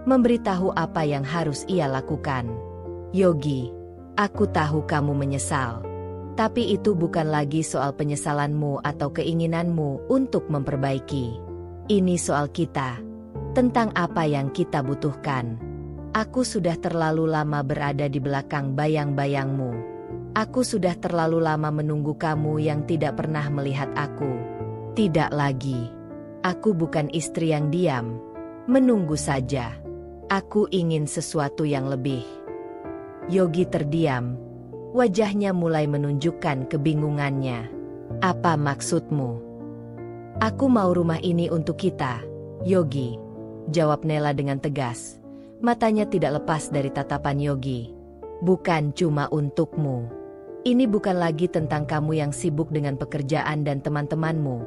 memberitahu apa yang harus ia lakukan. Yogi, aku tahu kamu menyesal. Tapi itu bukan lagi soal penyesalanmu atau keinginanmu untuk memperbaiki. Ini soal kita, tentang apa yang kita butuhkan. Aku sudah terlalu lama berada di belakang bayang-bayangmu. Aku sudah terlalu lama menunggu kamu yang tidak pernah melihat aku. Tidak lagi. Aku bukan istri yang diam, menunggu saja. Aku ingin sesuatu yang lebih. Yogi terdiam. Wajahnya mulai menunjukkan kebingungannya. Apa maksudmu? Aku mau rumah ini untuk kita, Yogi, jawab Nela dengan tegas. Matanya tidak lepas dari tatapan Yogi. Bukan cuma untukmu. Ini bukan lagi tentang kamu yang sibuk dengan pekerjaan dan teman-temanmu.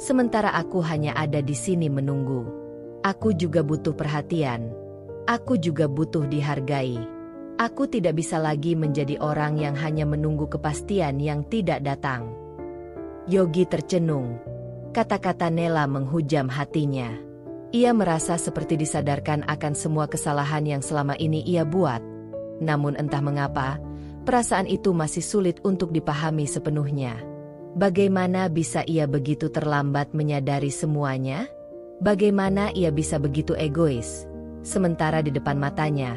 Sementara aku hanya ada di sini menunggu. Aku juga butuh perhatian. Aku juga butuh dihargai. Aku tidak bisa lagi menjadi orang yang hanya menunggu kepastian yang tidak datang. Yogi tercenung. Kata-kata Nela menghujam hatinya. Ia merasa seperti disadarkan akan semua kesalahan yang selama ini ia buat. Namun entah mengapa, perasaan itu masih sulit untuk dipahami sepenuhnya. Bagaimana bisa ia begitu terlambat menyadari semuanya? Bagaimana ia bisa begitu egois? Sementara di depan matanya,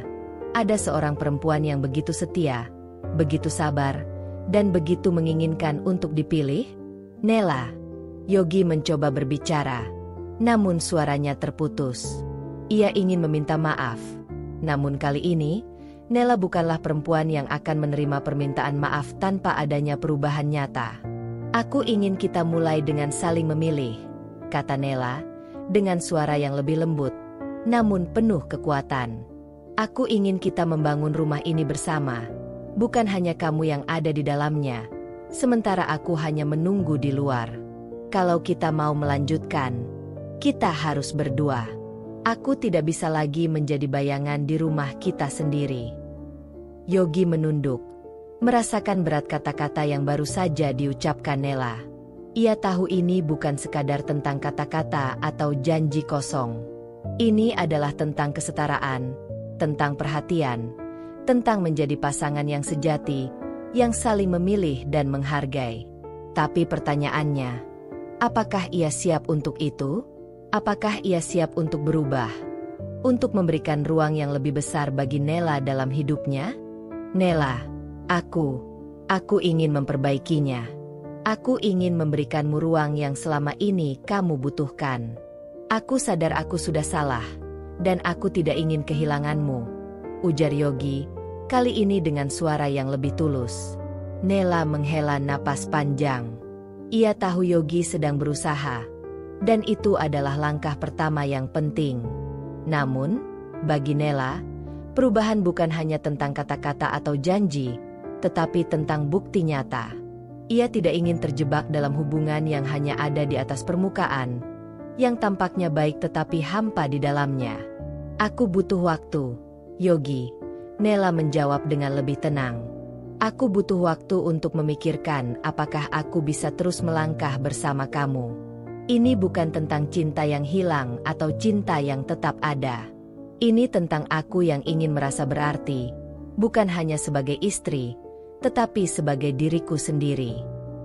ada seorang perempuan yang begitu setia, begitu sabar, dan begitu menginginkan untuk dipilih. Nela. Yogi mencoba berbicara, namun suaranya terputus. Ia ingin meminta maaf. Namun kali ini, Nela bukanlah perempuan yang akan menerima permintaan maaf tanpa adanya perubahan nyata. Aku ingin kita mulai dengan saling memilih, kata Nela, dengan suara yang lebih lembut, namun penuh kekuatan. Aku ingin kita membangun rumah ini bersama, bukan hanya kamu yang ada di dalamnya, sementara aku hanya menunggu di luar. Kalau kita mau melanjutkan, kita harus berdua. Aku tidak bisa lagi menjadi bayangan di rumah kita sendiri. Yogi menunduk, merasakan berat kata-kata yang baru saja diucapkan Nela. Ia tahu ini bukan sekadar tentang kata-kata atau janji kosong. Ini adalah tentang kesetaraan, tentang perhatian, tentang menjadi pasangan yang sejati, yang saling memilih dan menghargai. Tapi pertanyaannya, apakah ia siap untuk itu? Apakah ia siap untuk berubah? Untuk memberikan ruang yang lebih besar bagi Nela dalam hidupnya? Nela, aku ingin memperbaikinya. Aku ingin memberikanmu ruang yang selama ini kamu butuhkan. Aku sadar aku sudah salah, dan aku tidak ingin kehilanganmu, ujar Yogi, kali ini dengan suara yang lebih tulus. Nela menghela napas panjang. Ia tahu Yogi sedang berusaha, dan itu adalah langkah pertama yang penting. Namun, bagi Nela, perubahan bukan hanya tentang kata-kata atau janji, tetapi tentang bukti nyata. Ia tidak ingin terjebak dalam hubungan yang hanya ada di atas permukaan, yang tampaknya baik tetapi hampa di dalamnya. Aku butuh waktu, Yogi, Nela menjawab dengan lebih tenang. Aku butuh waktu untuk memikirkan apakah aku bisa terus melangkah bersama kamu. Ini bukan tentang cinta yang hilang atau cinta yang tetap ada. Ini tentang aku yang ingin merasa berarti, bukan hanya sebagai istri, tetapi sebagai diriku sendiri.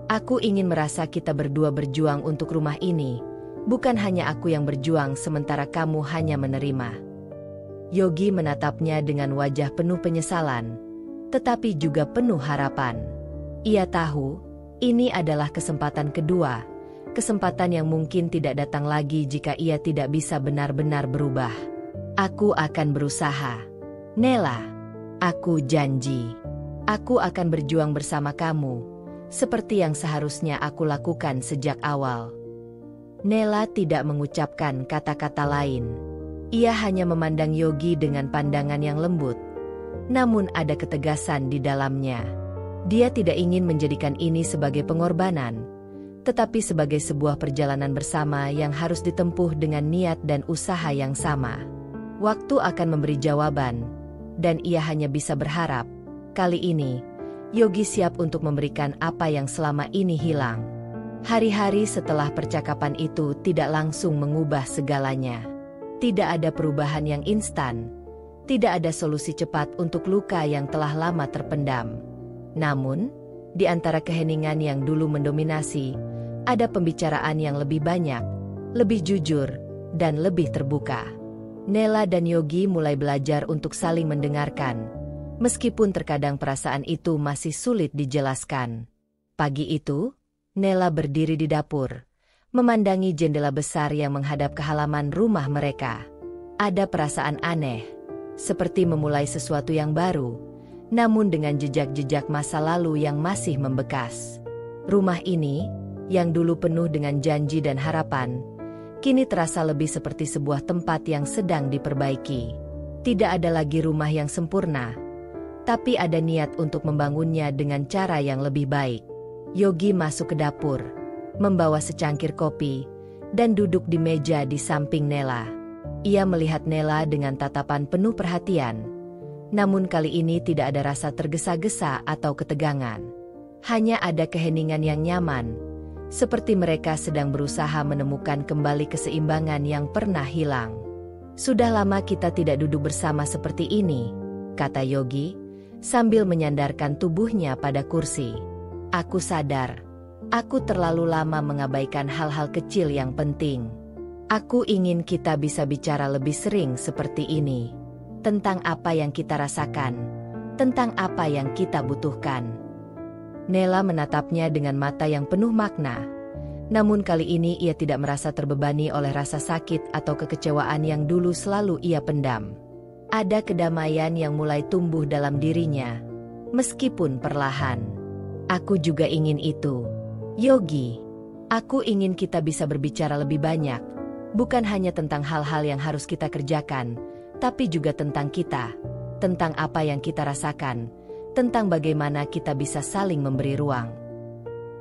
Aku ingin merasa kita berdua berjuang untuk rumah ini, bukan hanya aku yang berjuang sementara kamu hanya menerima. Yogi menatapnya dengan wajah penuh penyesalan, tetapi juga penuh harapan. Ia tahu, ini adalah kesempatan kedua, kesempatan yang mungkin tidak datang lagi jika ia tidak bisa benar-benar berubah. Aku akan berusaha. Nela, aku janji. Aku akan berjuang bersama kamu, seperti yang seharusnya aku lakukan sejak awal. Nela tidak mengucapkan kata-kata lain. Ia hanya memandang Yogi dengan pandangan yang lembut. Namun ada ketegasan di dalamnya. Dia tidak ingin menjadikan ini sebagai pengorbanan, tetapi sebagai sebuah perjalanan bersama yang harus ditempuh dengan niat dan usaha yang sama. Waktu akan memberi jawaban, dan ia hanya bisa berharap. Kali ini, Yogi siap untuk memberikan apa yang selama ini hilang. Hari-hari setelah percakapan itu tidak langsung mengubah segalanya. Tidak ada perubahan yang instan. Tidak ada solusi cepat untuk luka yang telah lama terpendam. Namun, di antara keheningan yang dulu mendominasi, ada pembicaraan yang lebih banyak, lebih jujur, dan lebih terbuka. Nela dan Yogi mulai belajar untuk saling mendengarkan, meskipun terkadang perasaan itu masih sulit dijelaskan. Pagi itu, Nela berdiri di dapur, memandangi jendela besar yang menghadap ke halaman rumah mereka. Ada perasaan aneh, seperti memulai sesuatu yang baru, namun dengan jejak-jejak masa lalu yang masih membekas. Rumah ini, yang dulu penuh dengan janji dan harapan, kini terasa lebih seperti sebuah tempat yang sedang diperbaiki. Tidak ada lagi rumah yang sempurna, tapi ada niat untuk membangunnya dengan cara yang lebih baik. Yogi masuk ke dapur, membawa secangkir kopi, dan duduk di meja di samping Nela. Ia melihat Nela dengan tatapan penuh perhatian. Namun kali ini tidak ada rasa tergesa-gesa atau ketegangan. Hanya ada keheningan yang nyaman, seperti mereka sedang berusaha menemukan kembali keseimbangan yang pernah hilang. "Sudah lama kita tidak duduk bersama seperti ini," kata Yogi, sambil menyandarkan tubuhnya pada kursi. "Aku sadar, aku terlalu lama mengabaikan hal-hal kecil yang penting. Aku ingin kita bisa bicara lebih sering seperti ini. Tentang apa yang kita rasakan, tentang apa yang kita butuhkan." Nela menatapnya dengan mata yang penuh makna. Namun kali ini ia tidak merasa terbebani oleh rasa sakit atau kekecewaan yang dulu selalu ia pendam. Ada kedamaian yang mulai tumbuh dalam dirinya, meskipun perlahan. "Aku juga ingin itu, Yogi. Aku ingin kita bisa berbicara lebih banyak. Bukan hanya tentang hal-hal yang harus kita kerjakan, tapi juga tentang kita, tentang apa yang kita rasakan, tentang bagaimana kita bisa saling memberi ruang."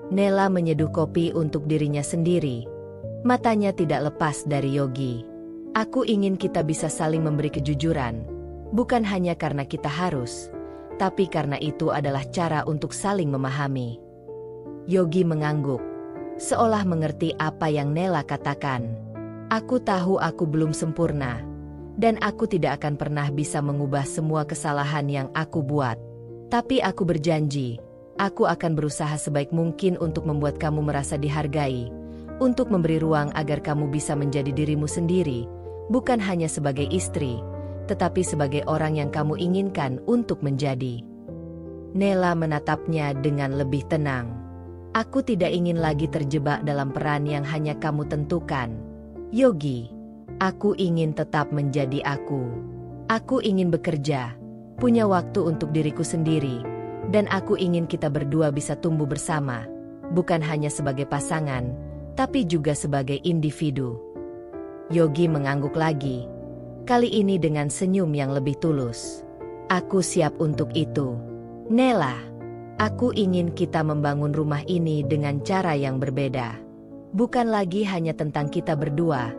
Nela menyeduh kopi untuk dirinya sendiri. Matanya tidak lepas dari Yogi. "Aku ingin kita bisa saling memberi kejujuran, bukan hanya karena kita harus, tapi karena itu adalah cara untuk saling memahami." Yogi mengangguk, seolah mengerti apa yang Nela katakan. "Aku tahu aku belum sempurna, dan aku tidak akan pernah bisa mengubah semua kesalahan yang aku buat. Tapi aku berjanji, aku akan berusaha sebaik mungkin untuk membuat kamu merasa dihargai, untuk memberi ruang agar kamu bisa menjadi dirimu sendiri, bukan hanya sebagai istri, tetapi sebagai orang yang kamu inginkan untuk menjadi." Nela menatapnya dengan lebih tenang. "Aku tidak ingin lagi terjebak dalam peran yang hanya kamu tentukan, Yogi. Aku ingin tetap menjadi aku. Aku ingin bekerja, punya waktu untuk diriku sendiri, dan aku ingin kita berdua bisa tumbuh bersama, bukan hanya sebagai pasangan, tapi juga sebagai individu." Yogi mengangguk lagi, kali ini dengan senyum yang lebih tulus. "Aku siap untuk itu, Nela. Aku ingin kita membangun rumah ini dengan cara yang berbeda. Bukan lagi hanya tentang kita berdua,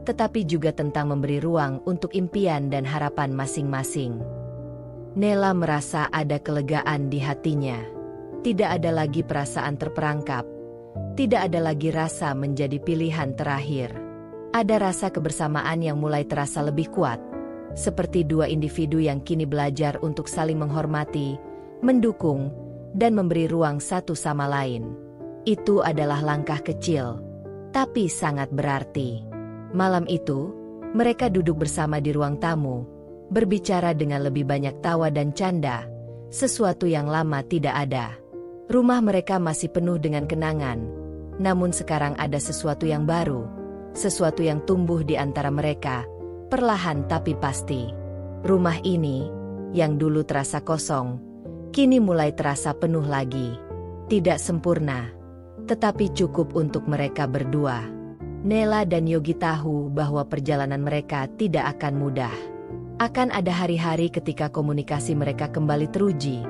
tetapi juga tentang memberi ruang untuk impian dan harapan masing-masing." Nela merasa ada kelegaan di hatinya. Tidak ada lagi perasaan terperangkap. Tidak ada lagi rasa menjadi pilihan terakhir. Ada rasa kebersamaan yang mulai terasa lebih kuat, seperti dua individu yang kini belajar untuk saling menghormati, mendukung, dan memberi ruang satu sama lain. Itu adalah langkah kecil, tapi sangat berarti. Malam itu, mereka duduk bersama di ruang tamu, berbicara dengan lebih banyak tawa dan canda, sesuatu yang lama tidak ada. Rumah mereka masih penuh dengan kenangan, namun sekarang ada sesuatu yang baru, sesuatu yang tumbuh di antara mereka, perlahan tapi pasti. Rumah ini, yang dulu terasa kosong, kini mulai terasa penuh lagi. Tidak sempurna, tetapi cukup untuk mereka berdua. Nela dan Yogi tahu bahwa perjalanan mereka tidak akan mudah. Akan ada hari-hari ketika komunikasi mereka kembali teruji.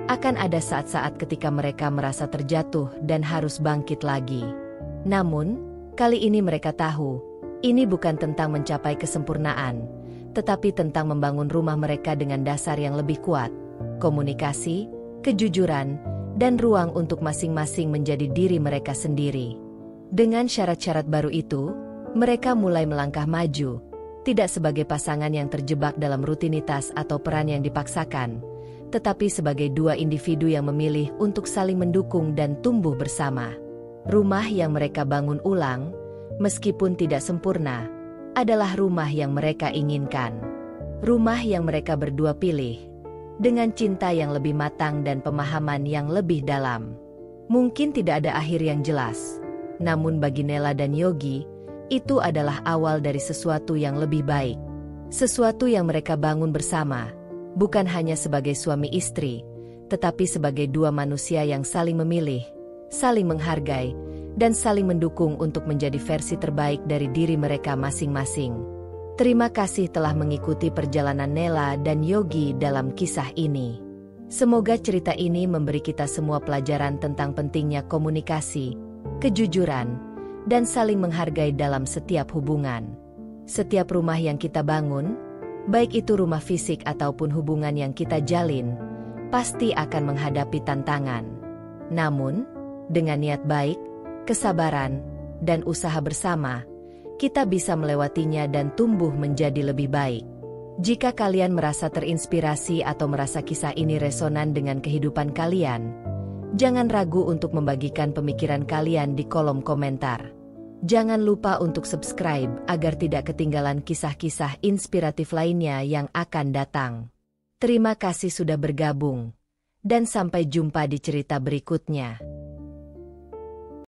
Akan ada saat-saat ketika mereka merasa terjatuh dan harus bangkit lagi. Namun, kali ini mereka tahu, ini bukan tentang mencapai kesempurnaan, tetapi tentang membangun rumah mereka dengan dasar yang lebih kuat, komunikasi, kejujuran, dan ruang untuk masing-masing menjadi diri mereka sendiri. Dengan syarat-syarat baru itu, mereka mulai melangkah maju, tidak sebagai pasangan yang terjebak dalam rutinitas atau peran yang dipaksakan, tetapi sebagai dua individu yang memilih untuk saling mendukung dan tumbuh bersama. Rumah yang mereka bangun ulang, meskipun tidak sempurna, adalah rumah yang mereka inginkan. Rumah yang mereka berdua pilih, dengan cinta yang lebih matang dan pemahaman yang lebih dalam. Mungkin tidak ada akhir yang jelas, namun bagi Nela dan Yogi, itu adalah awal dari sesuatu yang lebih baik. Sesuatu yang mereka bangun bersama, bukan hanya sebagai suami istri, tetapi sebagai dua manusia yang saling memilih, saling menghargai, dan saling mendukung untuk menjadi versi terbaik dari diri mereka masing-masing. Terima kasih telah mengikuti perjalanan Nela dan Yogi dalam kisah ini. Semoga cerita ini memberi kita semua pelajaran tentang pentingnya komunikasi, kejujuran, dan saling menghargai dalam setiap hubungan. Setiap rumah yang kita bangun, baik itu rumah fisik ataupun hubungan yang kita jalin, pasti akan menghadapi tantangan. Namun, dengan niat baik, kesabaran, dan usaha bersama, kita bisa melewatinya dan tumbuh menjadi lebih baik. Jika kalian merasa terinspirasi atau merasa kisah ini resonan dengan kehidupan kalian, jangan ragu untuk membagikan pemikiran kalian di kolom komentar. Jangan lupa untuk subscribe agar tidak ketinggalan kisah-kisah inspiratif lainnya yang akan datang. Terima kasih sudah bergabung, dan sampai jumpa di cerita berikutnya.